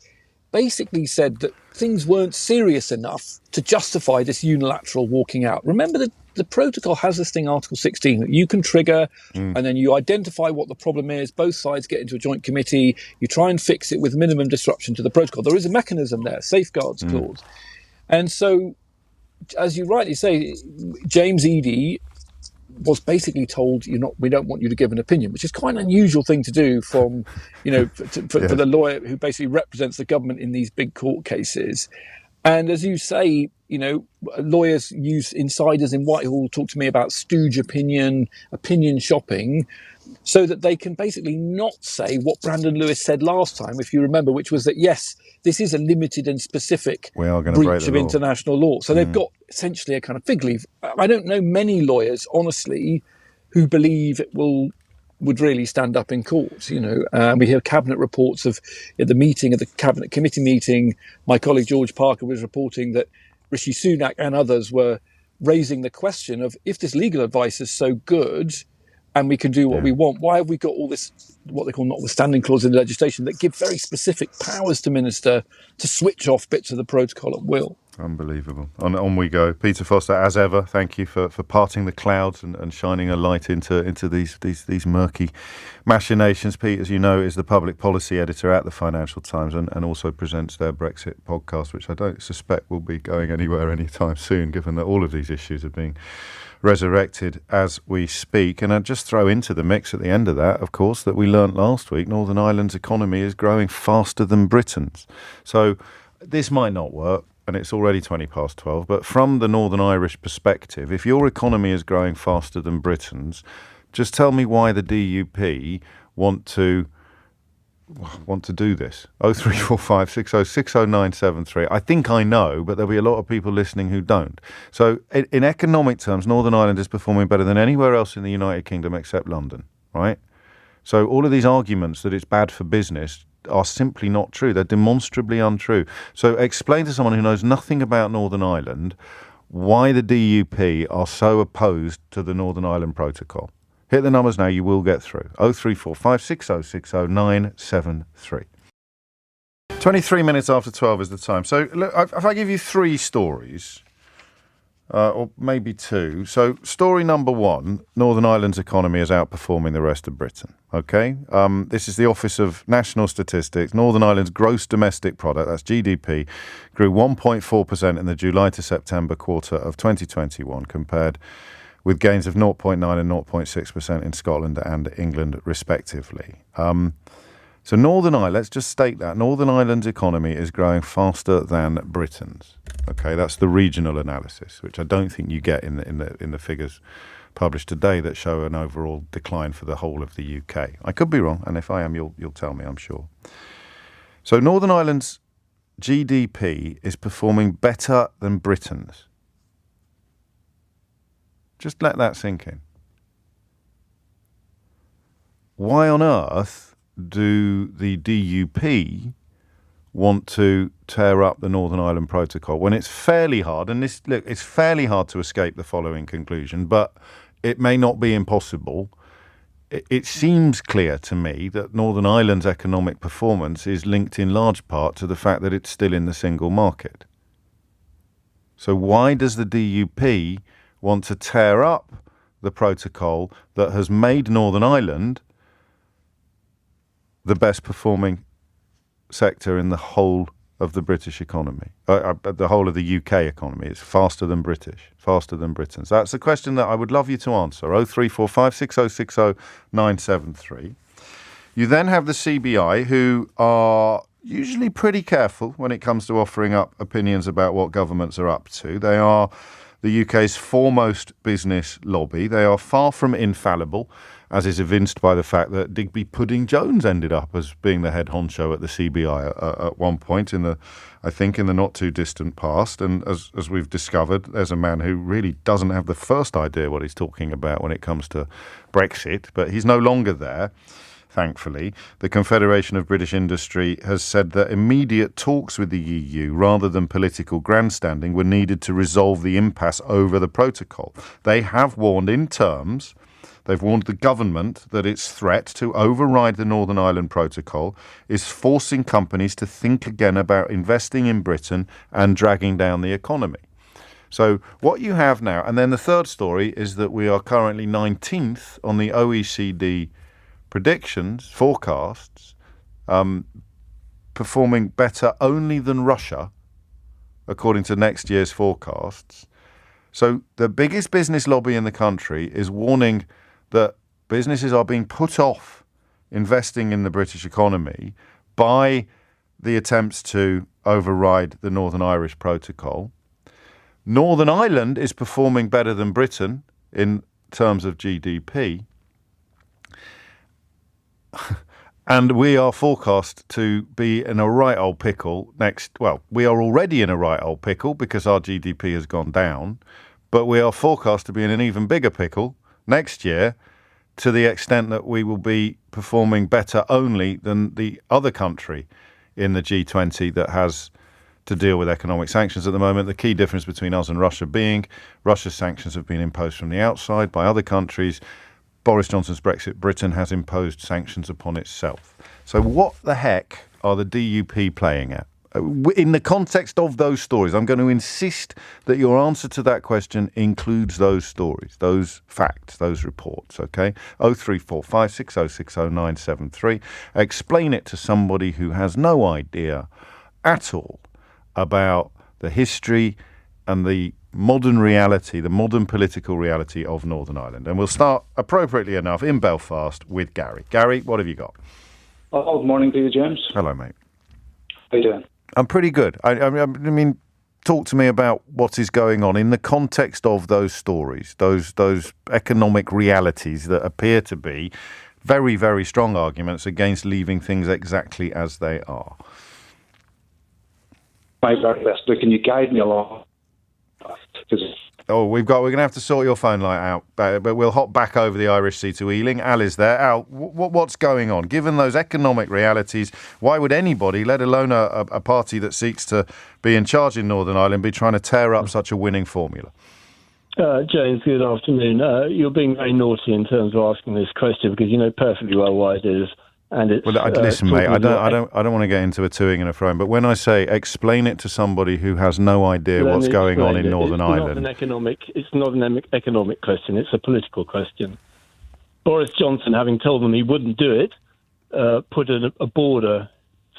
basically said that things weren't serious enough to justify this unilateral walking out. Remember that the protocol has this thing, Article 16, that you can trigger, and then you identify what the problem is, both sides get into a joint committee, you try and fix it with minimum disruption to the protocol. There is a mechanism there, safeguards clause. And so, as you rightly say, James Eadie was basically told, we don't want you to give an opinion, which is quite an unusual thing to do from, for the lawyer who basically represents the government in these big court cases. And as you say, lawyers use insiders in Whitehall talk to me about stooge opinion shopping, so that they can basically not say what Brandon Lewis said last time, if you remember, which was that, yes, this is a limited and specific breach of international law. So they've got essentially a kind of fig leaf. I don't know many lawyers, honestly, who believe it would really stand up in court. We hear cabinet reports of at the cabinet committee meeting. My colleague George Parker was reporting that Rishi Sunak and others were raising the question of, if this legal advice is so good and we can do what we want, why have we got all this, what they call notwithstanding clause in the legislation that give very specific powers to minister to switch off bits of the protocol at will? Unbelievable. On we go. Peter Foster, as ever, thank you for parting the clouds and shining a light into these murky machinations. Pete, as you know, is the public policy editor at the Financial Times and also presents their Brexit podcast, which I don't suspect will be going anywhere anytime soon, given that all of these issues are being resurrected as we speak. And I'd just throw into the mix at the end of that, of course, that we learnt last week, Northern Ireland's economy is growing faster than Britain's. So this might not work, and it's already 12:20, but from the Northern Irish perspective, if your economy is growing faster than Britain's, just tell me why the DUP want to do this. 0345 60 60973. I think I know, but there'll be a lot of people listening who don't. So in economic terms, Northern Ireland is performing better than anywhere else in the United Kingdom except London, right? So all of these arguments that it's bad for business are simply not true. They're demonstrably untrue. So explain to someone who knows nothing about Northern Ireland why the DUP are so opposed to the Northern Ireland Protocol. Hit the numbers now, you will get through. 0345 60 60973. 23 minutes after 12 is the time. So look, if I give you three stories or maybe two. So story number one, Northern Ireland's economy is outperforming the rest of Britain. Okay, this is the Office of National Statistics. Northern Ireland's gross domestic product, that's GDP, grew 1.4% in the July to September quarter of 2021, compared with gains of 0.9 and 0.6% in Scotland and England, respectively. So Northern Ireland, let's just state that Northern Ireland's economy is growing faster than Britain's. Okay, that's the regional analysis, which I don't think you get in the figures published today that show an overall decline for the whole of the UK. I could be wrong, and if I am, you'll tell me, I'm sure. So Northern Ireland's GDP is performing better than Britain's. Just let that sink in. Why on earth do the DUP want to tear up the Northern Ireland Protocol when it's fairly hard, and it's fairly hard to escape the following conclusion, but it may not be impossible. It seems clear to me that Northern Ireland's economic performance is linked in large part to the fact that it's still in the single market. So why does the DUP want to tear up the protocol that has made Northern Ireland the best performing sector in the whole of the British economy, the whole of the UK economy? It's faster than British, faster than Britain's. That's a question that I would love you to answer. 0345 6060 973. You then have the CBI, who are usually pretty careful when it comes to offering up opinions about what governments are up to. They are the UK's foremost business lobby. They are far from infallible, as is evinced by the fact that Digby Pudding-Jones ended up as being the head honcho at the CBI at one point in the not too distant past. And as we've discovered, there's a man who really doesn't have the first idea what he's talking about when it comes to Brexit, but he's no longer there. Thankfully, the Confederation of British Industry has said that immediate talks with the EU, rather than political grandstanding, were needed to resolve the impasse over the protocol. They have warned in terms, they've warned the government that its threat to override the Northern Ireland Protocol is forcing companies to think again about investing in Britain and dragging down the economy. So what you have now, and then the third story is that we are currently 19th on the OECD predictions, forecasts, performing better only than Russia, according to next year's forecasts. So the biggest business lobby in the country is warning that businesses are being put off investing in the British economy by the attempts to override the Northern Irish Protocol. Northern Ireland is performing better than Britain in terms of GDP. And we are forecast to be in a right old pickle we are already in a right old pickle because our GDP has gone down, but we are forecast to be in an even bigger pickle next year to the extent that we will be performing better only than the other country in the G20 that has to deal with economic sanctions at the moment. The key difference between us and Russia being Russia's sanctions have been imposed from the outside by other countries. Boris Johnson's Brexit, Britain has imposed sanctions upon itself. So what the heck are the DUP playing at? In the context of those stories, I'm going to insist that your answer to that question includes those stories, those facts, those reports, okay? 0345 6060 973. Explain it to somebody who has no idea at all about the history and the modern reality, the modern political reality of Northern Ireland. And we'll start, appropriately enough, in Belfast with Gary. Gary, what have you got? Oh, good morning to you, James. Hello, mate. How you doing? I'm pretty good. I mean, talk to me about what is going on in the context of those stories, those economic realities that appear to be very, very strong arguments against leaving things exactly as they are. My very best. Can you guide me along? We're going to have to sort your phone line out, but we'll hop back over the Irish Sea to Ealing. Al is there. Al, what's going on? Given those economic realities, why would anybody, let alone a party that seeks to be in charge in Northern Ireland, be trying to tear up such a winning formula? James, good afternoon. You're being very naughty in terms of asking this question because you know perfectly well why it is. And it's listen, mate. I don't want to get into a toing and a froing. But when I say explain it to somebody who has no idea what's going on in Northern Ireland, it's not an economic question. It's a political question. Boris Johnson, having told them he wouldn't do it, put a border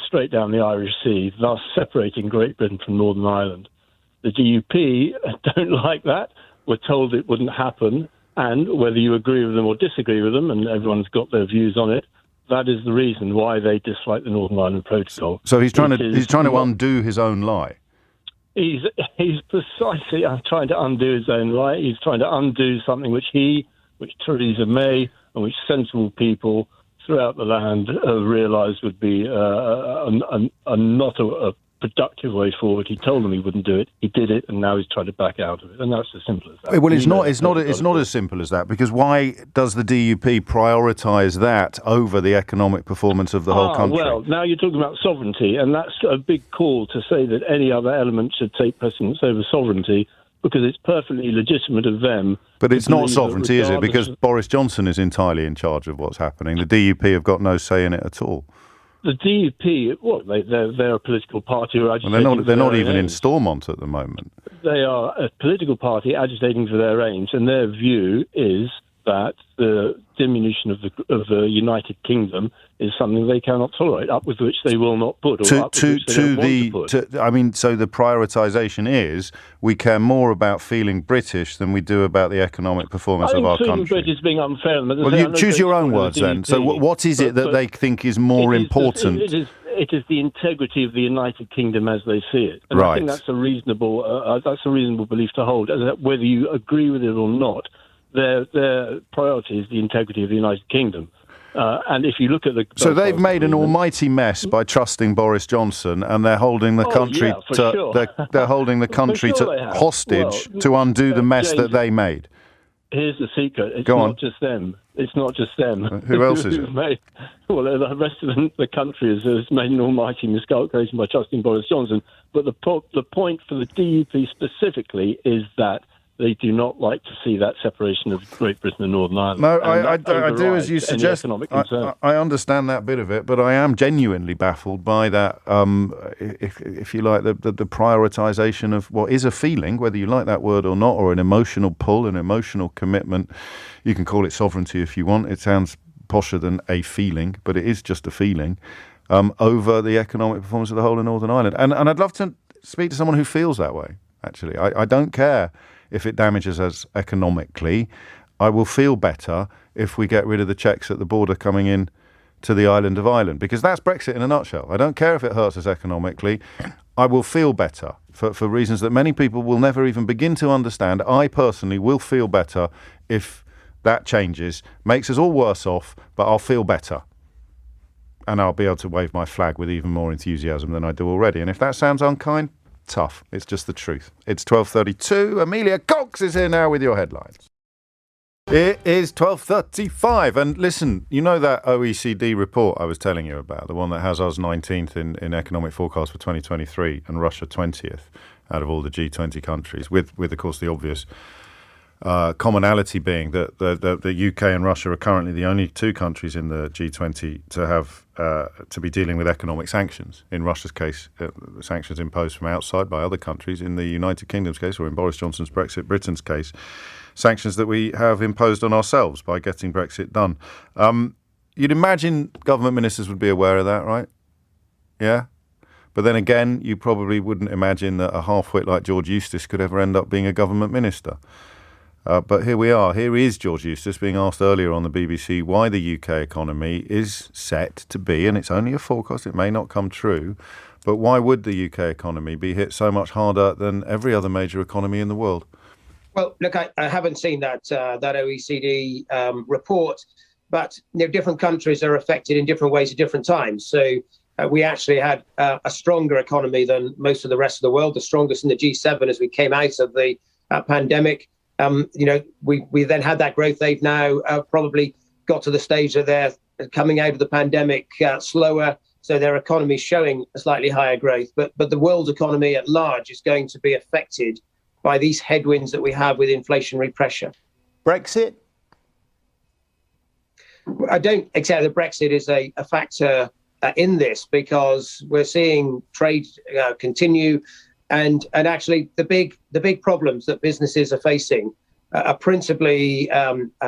straight down the Irish Sea, thus separating Great Britain from Northern Ireland. The DUP don't like that. We're told it wouldn't happen, and whether you agree with them or disagree with them, and everyone's got their views on it, that is the reason why they dislike the Northern Ireland Protocol. So he's trying to undo his own lie. He's precisely trying to undo his own lie. He's trying to undo something which Theresa May and which sensible people throughout the land realised would be not a productive way forward. He told them he wouldn't do it. He did it, and now he's trying to back out of it. And that's as simple as that. Well, it's not as simple as that, because why does the DUP prioritise that over the economic performance of the whole country? Well, now you're talking about sovereignty, and that's a big call to say that any other element should take precedence over sovereignty, because it's perfectly legitimate of them. But it's not sovereignty, is it? Because Boris Johnson is entirely in charge of what's happening. The DUP have got no say in it at all. The DUP, they're a political party who are agitating. Well, they're not even in Stormont at the moment. They are a political party agitating for their aims, and their view is that the diminution of the United Kingdom is something they cannot tolerate, up with which they will not put, or up with which they don't want to put. So the prioritisation is we care more about feeling British than we do about the economic performance of our country. I think feeling British being unfair. Well, you choose your own words then. So what is it that they think is more important? It is the integrity of the United Kingdom as they see it. And right. I think that's a reasonable belief to hold. Whether you agree with it or not, their priority is the integrity of the United Kingdom. And if you look at so they've made an almighty mess by trusting Boris Johnson, and they're holding the country they're holding the country hostage to undo the mess that they made. Here's the secret: it's not just them. It's not just them. Who else is it? The rest of the country has made an almighty miscalculation by trusting Boris Johnson. But the point for the DUP specifically is that they do not like to see that separation of Great Britain and Northern Ireland. No, I do, as you suggest. I understand that bit of it, but I am genuinely baffled by that, if you like, the prioritisation of what is a feeling, whether you like that word or not, or an emotional pull, an emotional commitment. You can call it sovereignty if you want. It sounds posher than a feeling, but it is just a feeling, over the economic performance of the whole of Northern Ireland. And I'd love to speak to someone who feels that way, actually. I don't care if it damages us economically. I will feel better if we get rid of the checks at the border coming in to the island of Ireland, because that's Brexit in a nutshell. I don't care if it hurts us economically. I will feel better for reasons that many people will never even begin to understand. I personally will feel better if that changes. Makes us all worse off, but I'll feel better. And I'll be able to wave my flag with even more enthusiasm than I do already. And if that sounds unkind, tough. It's just the truth. It's 12:32. Amelia Cox is here now with your headlines. It is 12:35. And listen, you know that OECD report I was telling you about, the one that has us 19th in economic forecast for 2023 and Russia 20th out of all the G20 countries, with of course, the obvious commonality being that the UK and Russia are currently the only two countries in the G20 to have to be dealing with economic sanctions. In Russia's case, sanctions imposed from outside by other countries. In the United Kingdom's case, or in Boris Johnson's Brexit Britain's case, sanctions that we have imposed on ourselves by getting Brexit done. You'd imagine government ministers would be aware of that, right? Yeah? But then again, you probably wouldn't imagine that a half-wit like George Eustice could ever end up being a government minister. But here we are. Here is George Eustice being asked earlier on the BBC why the UK economy is set to be, and it's only a forecast, it may not come true, but why would the UK economy be hit so much harder than every other major economy in the world? Well, look, I haven't seen that OECD report, but different countries are affected in different ways at different times. So we actually had a stronger economy than most of the rest of the world, the strongest in the G7 as we came out of the pandemic. We then had that growth. They've now probably got to the stage that they're coming out of the pandemic slower, so their economy is showing a slightly higher growth. But the world economy at large is going to be affected by these headwinds that we have with inflationary pressure. Brexit? I don't accept that Brexit is a factor in this, because we're seeing trade continue, and actually the big problems that businesses are facing are principally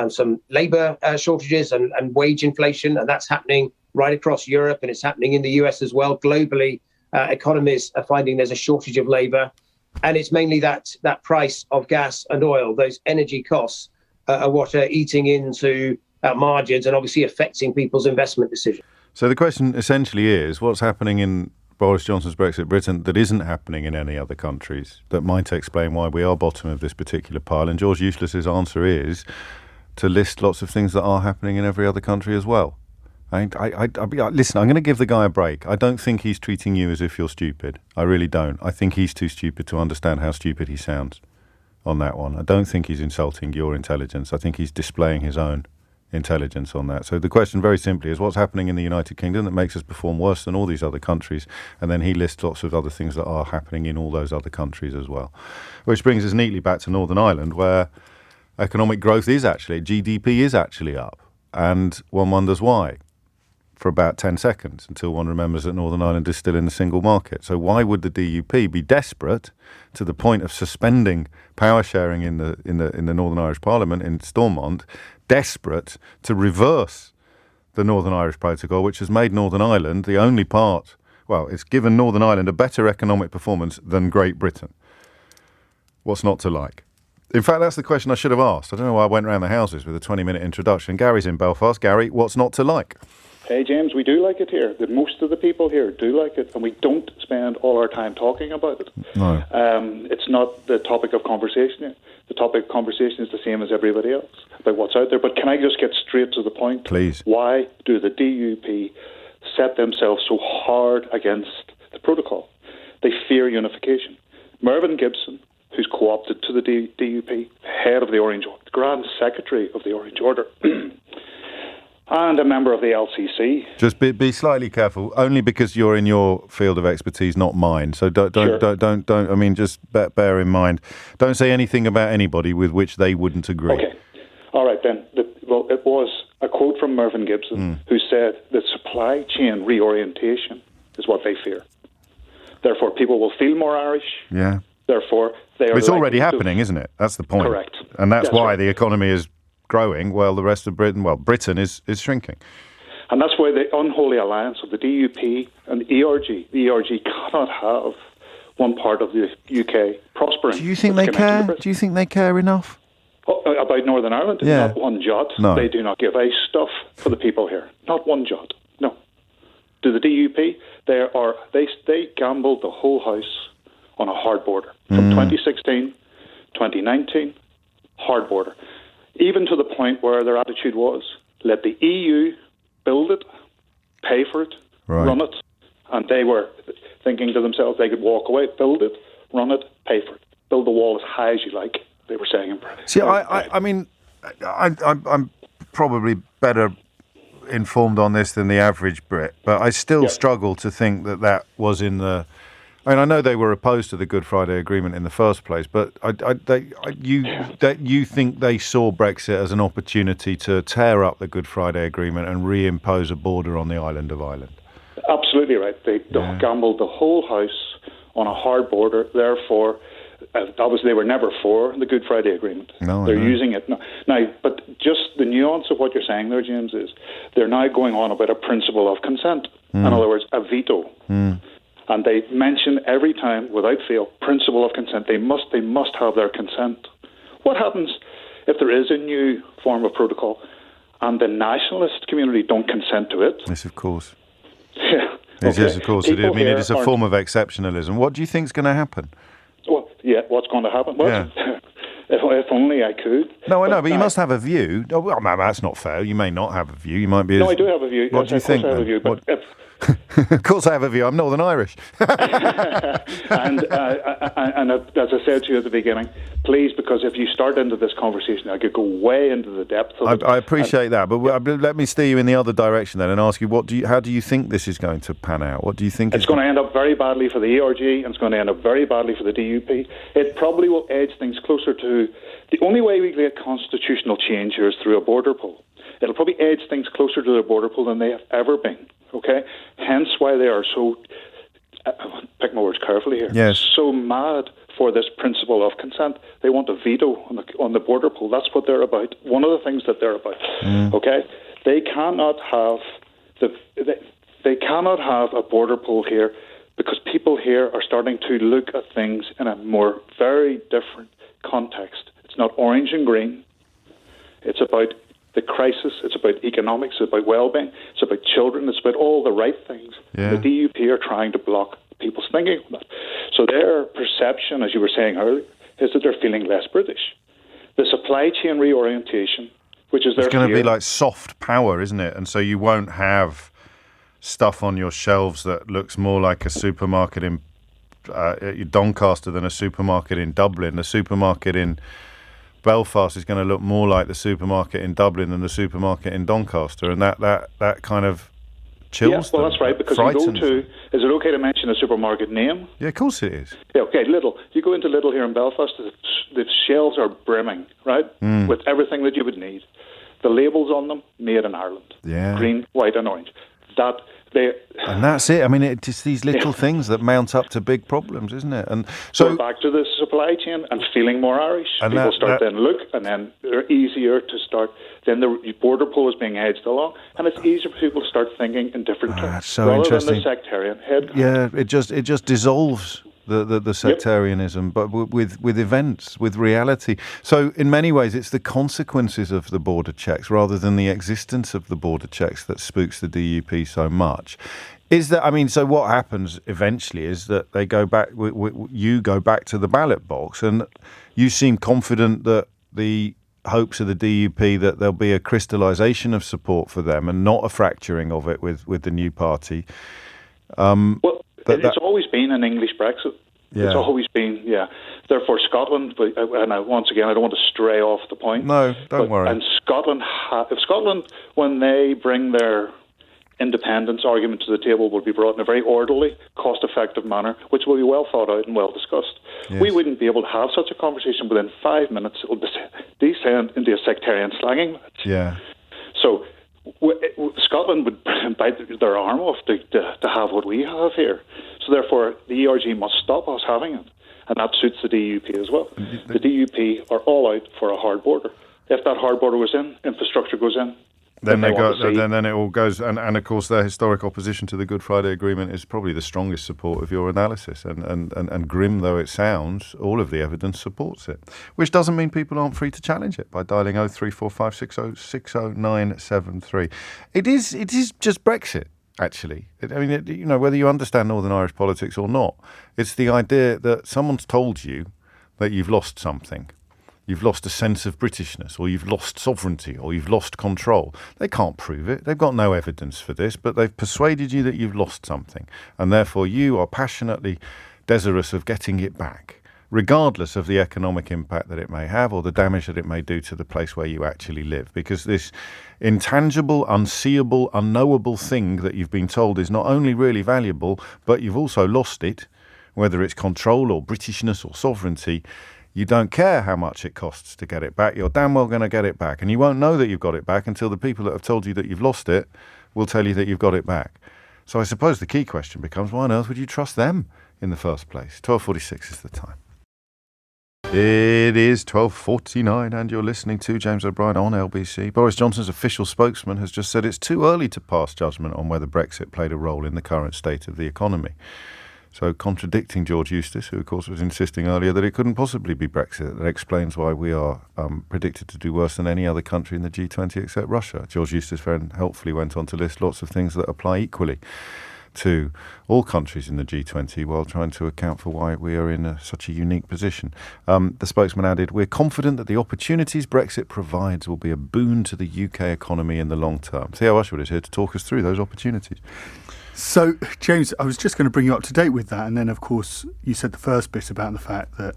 some labour shortages and wage inflation, and that's happening right across Europe, and it's happening in the US as well. Globally, economies are finding there's a shortage of labour, and it's mainly that price of gas and oil, those energy costs, are what are eating into margins and obviously affecting people's investment decisions. So the question essentially is, what's happening in Boris Johnson's Brexit Britain that isn't happening in any other countries that might explain why we are bottom of this particular pile? And George Useless's answer is to list lots of things that are happening in every other country as well. Listen, I'm going to give the guy a break. I don't think he's treating you as if you're stupid. I really don't. I think he's too stupid to understand how stupid he sounds on that one. I don't think he's insulting your intelligence. I think he's displaying his own intelligence on that. So the question very simply is, what's happening in the United Kingdom that makes us perform worse than all these other countries? And then he lists lots of other things that are happening in all those other countries as well. Which brings us neatly back to Northern Ireland, where economic growth is actually, GDP is actually up. And one wonders why, for about 10 seconds, until one remembers that Northern Ireland is still in the single market. So why would the DUP be desperate to the point of suspending power sharing in the Northern Irish Parliament in Stormont, desperate to reverse the Northern Irish Protocol, which has made Northern Ireland the only part, well, it's given Northern Ireland a better economic performance than Great Britain? What's not to like? In fact, that's the question I should have asked. I don't know why I went around the houses with a 20-minute introduction. Gary's in Belfast. Gary, what's not to like? Hey, James, we do like it here. Most of the people here do like it, and we don't spend all our time talking about it. No. It's not the topic of conversation. The topic of conversation is the same as everybody else about what's out there. But can I just get straight to the point? Please. Why do the DUP set themselves so hard against the protocol? They fear unification. Mervyn Gibson, who's co-opted to the DUP, head of the Orange Order, Grand Secretary of the Orange Order, and a member of the LCC. Just be slightly careful, only because you're in your field of expertise, not mine. So don't. I mean, just bear in mind, don't say anything about anybody with which they wouldn't agree. Okay, all right then. Well, it was a quote from Mervyn Gibson, who said that supply chain reorientation is what they fear. Therefore, people will feel more Irish. Yeah. Therefore, they are. It's already happening, isn't it? That's the point. Correct. And that's why the economy is growing, while the rest of Britain is shrinking. And that's why the unholy alliance of the DUP and the ERG cannot have one part of the UK prospering. Do you think they care? Do you think they care enough? About Northern Ireland? Yeah. Not one jot. No. They do not give a stuff for the people here. Not one jot. No. To the DUP, they gambled the whole house on a hard border. From 2016, 2019, hard border. Even to the point where their attitude was, let the EU build it, pay for it, run it, and they were thinking to themselves they could walk away, build it, run it, pay for it, build the wall as high as you like, they were saying in Britain. See, I mean, I'm probably better informed on this than the average Brit, but I still struggle to think that was in the... I mean, I know they were opposed to the Good Friday Agreement in the first place, but you think they saw Brexit as an opportunity to tear up the Good Friday Agreement and reimpose a border on the island of Ireland? Absolutely right. They gambled the whole house on a hard border. Therefore, obviously they were never for the Good Friday Agreement. No, they're using it now. But just the nuance of what you're saying there, James, is they're now going on about a principle of consent. In other words, a veto. And they mention every time, without fail, principle of consent. They must have their consent. What happens if there is a new form of protocol and the nationalist community don't consent to it? Yes, of course. Yeah. Yes, of course. I mean, it is a form of exceptionalism. What do you think is going to happen? Well, what's going to happen? Well, if only I could. No, I know, but you must have a view. Oh, well, that's not fair. You may not have a view. You might be... No, I do have a view. What do you think? I have a view, but of course I have a view. I'm Northern Irish. and as I said to you at the beginning, please, because if you start into this conversation, I could go way into the depth of it. I appreciate that, but let me steer you in the other direction then and ask you, how do you think this is going to pan out? What do you think? It's going to end up very badly for the ERG, and it's going to end up very badly for the DUP. It probably will edge things closer to... The only way we get constitutional change here is through a border poll. It'll probably edge things closer to the border pool than they have ever been. Okay, hence why they are so. Pick my words carefully here. Yes. So mad for this principle of consent. They want a veto on the border pool. That's what they're about. One of the things that they're about. Okay, they cannot have they cannot have a border pool here because people here are starting to look at things in a more very different context. It's not orange and green. It's about the crisis. It's about economics. It's about well-being. It's about children. It's about all the right things. Yeah. The DUP are trying to block people's thinking of that. So their perception, as you were saying earlier, is that they're feeling less British. The supply chain reorientation, which is their It's going to fear, be like soft power, isn't it? And so you won't have stuff on your shelves that looks more like a supermarket in Doncaster than a supermarket in Dublin. The supermarket in Belfast is going to look more like the supermarket in Dublin than the supermarket in Doncaster, and that kind of chills them. Well, that's right, because you go to, is it okay to mention a supermarket name? Yeah, of course it is. Yeah, okay, Lidl. You go into Lidl here in Belfast, the shelves are brimming, right, with everything that you would need. The labels on them, made in Ireland. Yeah. Green, white and orange. And that's it. I mean, it's just these little things that mount up to big problems, isn't it? And so back to the supply chain and feeling more Irish. And people start then look, and then they're easier to start. Then the border pool is being edged along, and it's easier for people to start thinking in different terms. That's so rather interesting. Than the sectarian head. Yeah, it just dissolves the sectarianism, but with events, with reality. So in many ways, it's the consequences of the border checks rather than the existence of the border checks that spooks the DUP so much. So what happens eventually is that they go back. You go back to the ballot box, and you seem confident that the hopes of the DUP that there'll be a crystallisation of support for them and not a fracturing of it with the new party. It's always been an English Brexit. Yeah. It's always been, Therefore, Scotland, and once again, I don't want to stray off the point. No, don't worry. And Scotland, if Scotland, when they bring their independence argument to the table, will be brought in a very orderly, cost-effective manner, which will be well thought out and well discussed. Yes. We wouldn't be able to have such a conversation within 5 minutes. It will descend into a sectarian slanging match. Yeah. So Scotland would bite their arm off to have what we have here. So therefore, the ERG must stop us having it. And that suits the DUP as well. The DUP are all out for a hard border. If that hard border goes in, infrastructure goes in. Then it all goes, and of course their historic opposition to the Good Friday Agreement is probably the strongest support of your analysis, and grim though it sounds, all of the evidence supports it, which doesn't mean people aren't free to challenge it by dialing 03456060973. It is just Brexit, actually. Whether you understand Northern Irish politics or not, it's the idea that someone's told you that you've lost something. You've lost a sense of Britishness, or you've lost sovereignty, or you've lost control. They can't prove it. They've got no evidence for this, but they've persuaded you that you've lost something, and therefore you are passionately desirous of getting it back, regardless of the economic impact that it may have or the damage that it may do to the place where you actually live. Because this intangible, unseeable, unknowable thing that you've been told is not only really valuable, but you've also lost it, whether it's control or Britishness or sovereignty. You don't care how much it costs to get it back. You're damn well going to get it back. And you won't know that you've got it back until the people that have told you that you've lost it will tell you that you've got it back. So I suppose the key question becomes, why on earth would you trust them in the first place? 12:46 is the time. It is 12:49 and you're listening to James O'Brien on LBC. Boris Johnson's official spokesman has just said it's too early to pass judgment on whether Brexit played a role in the current state of the economy. So contradicting George Eustice, who of course was insisting earlier that it couldn't possibly be Brexit. That explains why we are predicted to do worse than any other country in the G20 except Russia. George Eustice very helpfully went on to list lots of things that apply equally to all countries in the G20 while trying to account for why we are in such a unique position. The spokesman added, "We're confident that the opportunities Brexit provides will be a boon to the UK economy in the long term." Theo Usherwood is here to talk us through those opportunities. So, James, I was just going to bring you up to date with that, and then, of course, you said the first bit about the fact that...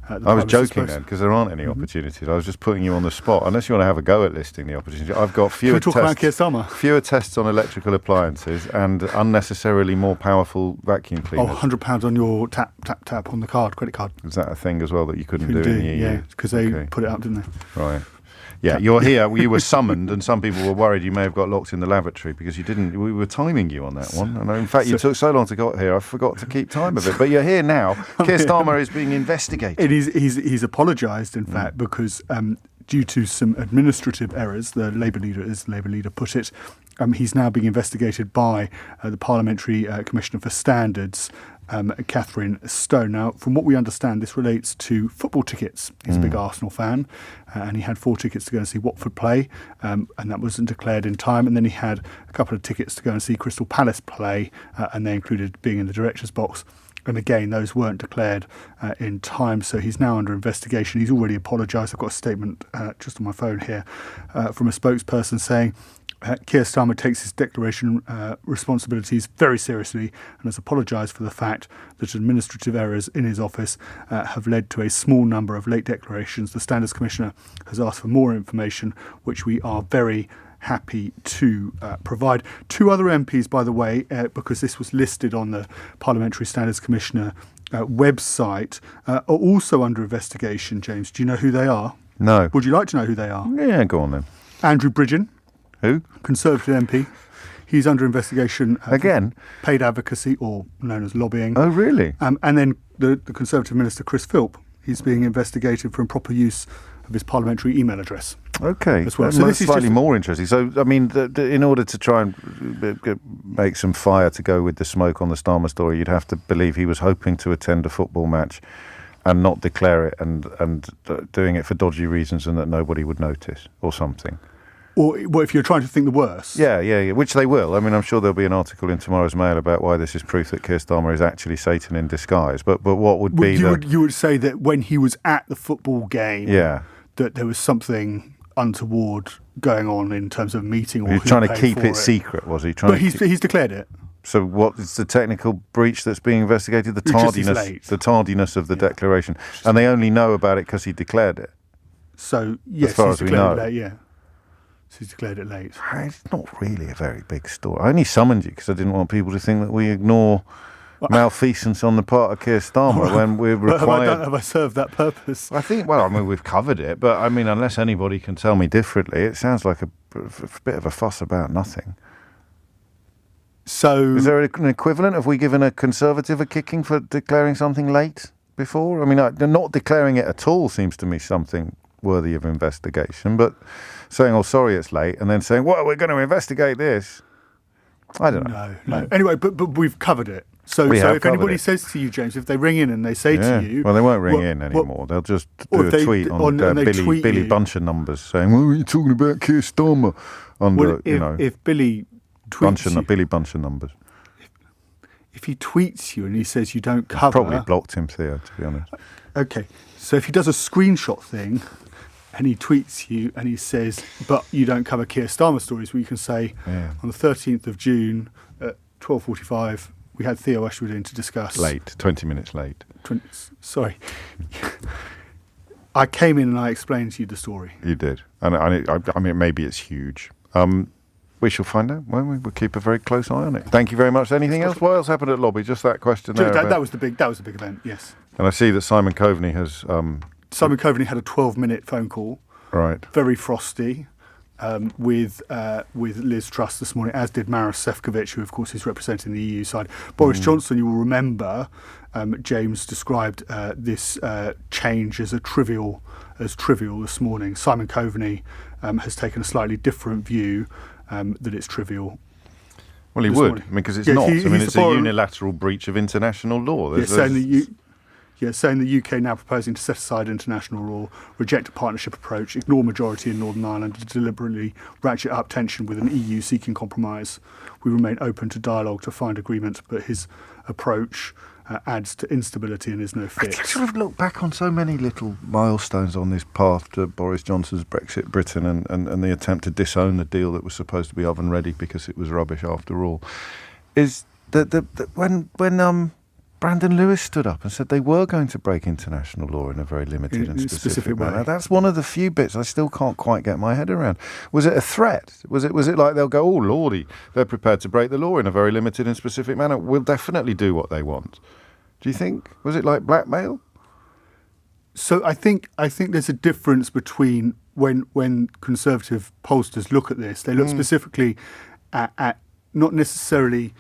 I was joking then, because there aren't any opportunities. I was just putting you on the spot. Unless you want to have a go at listing the opportunities. I've got fewer tests on electrical appliances and unnecessarily more powerful vacuum cleaners. Oh, £100 on your tap on the card, credit card. Is that a thing as well that you couldn't do in the EU? Yeah, because they put it up, didn't they? Right. Yeah, you're here. You were summoned, and some people were worried you may have got locked in the lavatory because you didn't. We were timing you on that one, and in fact, you took so long to get here. I forgot to keep time of it. But you're here now. Keir Starmer is being investigated. He's apologised, in fact, because due to some administrative errors, the Labour leader put it, he's now being investigated by the Parliamentary Commissioner for Standards, Catherine Stone. Now, from what we understand, this relates to football tickets. He's a big Arsenal fan, and he had 4 tickets to go and see Watford play, and that wasn't declared in time. And then he had a couple of tickets to go and see Crystal Palace play, and they included being in the director's box. And again, those weren't declared in time, so he's now under investigation. He's already apologised. I've got a statement just on my phone here from a spokesperson saying, Keir Starmer takes his declaration responsibilities very seriously and has apologised for the fact that administrative errors in his office have led to a small number of late declarations. The Standards Commissioner has asked for more information, which we are very happy to provide. 2 other MPs, by the way, because this was listed on the Parliamentary Standards Commissioner website, are also under investigation. James, do you know who they are? No. Would you like to know who they are? Yeah, go on then. Andrew Bridgen. Who? Conservative MP. He's under investigation. Again? Paid advocacy, or known as lobbying. Oh, really? And then the Conservative Minister, Chris Philp. He's being investigated for improper use of his parliamentary email address. Okay. As well. So this is slightly more interesting. So, I mean, in order to try and make some fire to go with the smoke on the Starmer story, you'd have to believe he was hoping to attend a football match and not declare it and doing it for dodgy reasons and that nobody would notice or something. Or well, if you're trying to think the worst. Yeah, which they will. I mean, I'm sure there'll be an article in tomorrow's Mail about why this is proof that Keir Starmer is actually Satan in disguise. But what would be you would say that when he was at the football game, that there was something untoward going on in terms of meeting, or he was trying to keep it secret, was he? But he's declared it. So what is the technical breach that's being investigated? The tardiness of the declaration, and they only know about it because he declared it. So yes, as far as we know, So he's declared it late. It's not really a very big story. I only summoned you because I didn't want people to think that we ignore malfeasance on the part of Keir Starmer when we're required. Have I served that purpose? I think, we've covered it, but I mean, unless anybody can tell me differently, it sounds like a bit of a fuss about nothing. So, is there an equivalent? Have we given a Conservative a kicking for declaring something late before? I mean, not declaring it at all seems to me something worthy of investigation, but saying, oh, sorry, it's late, and then saying, well, we're going to investigate this. I don't know. No. Anyway, but we've covered it. So if anybody says to you, James, if they ring in and they say to you... Well, they won't ring in anymore. They'll just do a tweet on Billy Buncher numbers saying, well, you're talking about Keir Starmer. If Billy tweets you... Billy Buncher numbers. If he tweets you and he says you don't cover... I've probably blocked him, Theo, to be honest. Okay. So if he does a screenshot thing and he tweets you and he says, but you don't cover Keir Starmer stories, we can say on the 13th of June at 12:45, we had Theo Ashwood in to discuss... Late, 20 minutes late. Sorry. I came in and I explained to you the story. You did. And I mean, maybe it's huge. We shall find out, won't we? We'll keep a very close eye on it. Thank you very much. Anything else? What else happened at Lobby? Just that question there. That was the big event, yes. And I see that Simon Coveney has... Simon Coveney had a 12-minute phone call. Right. Very frosty. With Liz Truss this morning, as did Maros Sefcovic, who of course is representing the EU side. Boris Johnson, you will remember, James described this change as trivial this morning. Simon Coveney has taken a slightly different view, that it's trivial. Well, he would, because it's not. It's a unilateral breach of international law. Saying the UK now proposing to set aside international law, reject a partnership approach, ignore majority in Northern Ireland, and deliberately ratchet up tension with an EU seeking compromise. We remain open to dialogue to find agreement, but his approach adds to instability and is no fix. I sort of look back on so many little milestones on this path to Boris Johnson's Brexit Britain and the attempt to disown the deal that was supposed to be oven ready because it was rubbish after all. Is when Brandon Lewis stood up and said they were going to break international law in a very limited and specific manner. That's one of the few bits I still can't quite get my head around. Was it a threat? Was it like they'll go, oh, lordy, they're prepared to break the law in a very limited and specific manner. We'll definitely do what they want. Do you think? Was it like blackmail? So I think there's a difference between when Conservative pollsters look at this, they look specifically at not necessarily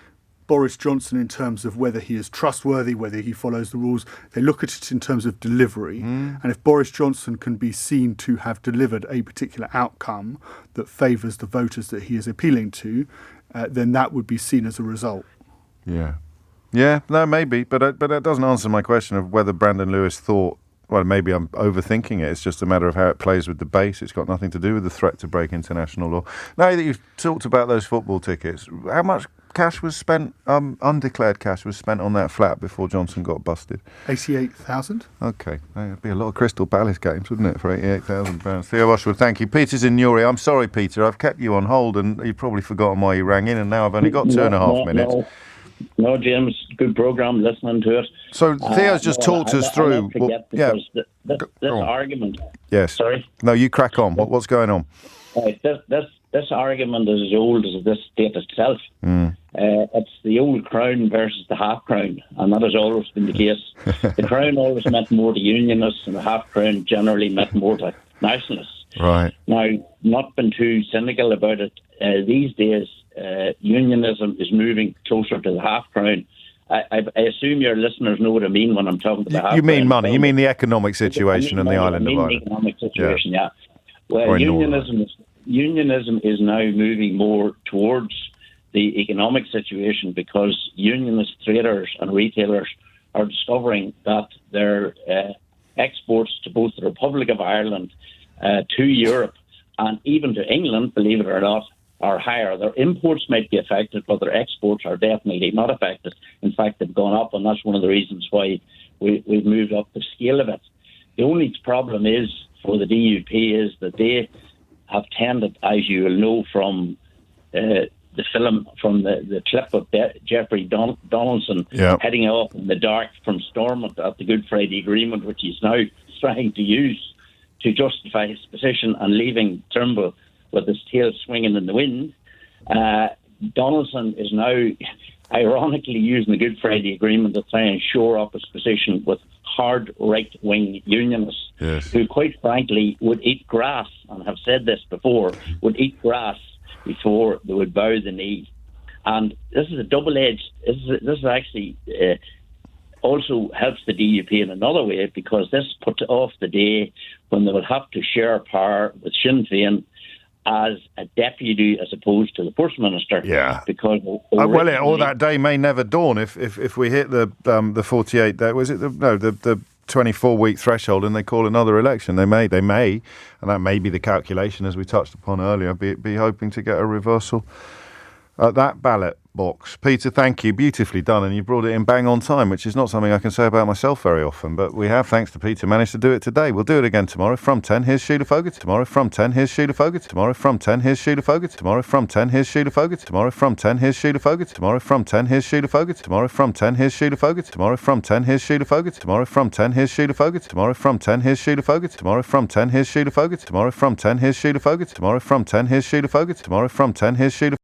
Boris Johnson in terms of whether he is trustworthy, whether he follows the rules. They look at it in terms of delivery. And if Boris Johnson can be seen to have delivered a particular outcome that favours the voters that he is appealing to, then that would be seen as a result. Yeah. Yeah, no, maybe. But that doesn't answer my question of whether Brandon Lewis thought, well, maybe I'm overthinking it. It's just a matter of how it plays with the base. It's got nothing to do with the threat to break international law. Now that you've talked about those football tickets, how much cash was spent, undeclared cash was spent on that flat before Johnson got busted? 88,000. Okay. That'd be a lot of Crystal Palace games, wouldn't it, for £88,000? Theo Ushwood, thank you. Peter's in Newry. I'm sorry, Peter. I've kept you on hold and you've probably forgotten why you rang in, and now I've only got 2.5 minutes. No, James, good programme, listening to it. So Theo's just talked us through. This argument. Yes. Sorry? No, you crack on. What's going on? Right, this argument is as old as this state itself. It's the old crown versus the half crown, and that has always been the case. The crown always meant more to unionists, and the half crown generally meant more to nationalists. Right. Now, not been too cynical about it. These days, unionism is moving closer to the half crown. I assume your listeners know what I mean when I'm talking about the half crown. You mean money. You mean the economic situation in the island of Ireland. The economic situation, yeah. Well, unionism is now moving more towards the economic situation because unionist traders and retailers are discovering that their exports to both the Republic of Ireland, to Europe, and even to England, believe it or not, are higher. Their imports might be affected, but their exports are definitely not affected. In fact, they've gone up, and that's one of the reasons why we've moved up the scale of it. The only problem is for the DUP is that they have tended, as you will know from the film, from the clip of Jeffrey Donaldson heading off in the dark from Stormont at the Good Friday Agreement, which he's now trying to use to justify his position and leaving Turnbull with his tail swinging in the wind. Donaldson is now ironically using the Good Friday Agreement to try and shore up his position with hard right-wing unionists who, quite frankly, would eat grass, and have said this before, would eat grass before they would bow the knee. And this is a double-edged, this is actually also helps the DUP in another way, because this puts off the day when they will have to share power with Sinn Féin as a deputy as opposed to the First Minister. Yeah. Because or that day may never dawn if we hit the 48. The 24-week threshold, and they call another election. They may, and that may be the calculation, as we touched upon earlier. Be hoping to get a reversal at that ballot box. Peter, thank you. Beautifully done, and you brought it in bang on time, which is not something I can say about myself very often, but we have, thanks to Peter, managed to do it today. We'll do it again tomorrow from 10. Here's Sheila Fogarty. Tomorrow from 10. Here's Sheila Fogarty. Tomorrow from 10. Here's Sheila Fogarty. Tomorrow from 10. Here's Sheila Fogarty. Tomorrow from 10. Here's Sheila Fogarty. Tomorrow from 10. Here's Sheila Fogarty. Tomorrow from 10. Here's Sheila Fogarty. Tomorrow from 10. Here's Sheila Fogarty. Tomorrow from 10. Here's Sheila Fogarty. Tomorrow from 10. Here's Sheila Fogarty. Tomorrow from 10. Here's Sheila Fogarty. Tomorrow from 10. Here's Sheila Fogarty. Tomorrow from 10. Here's Sheila Fogarty. Tomorrow from 10. Here's Sheila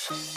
News.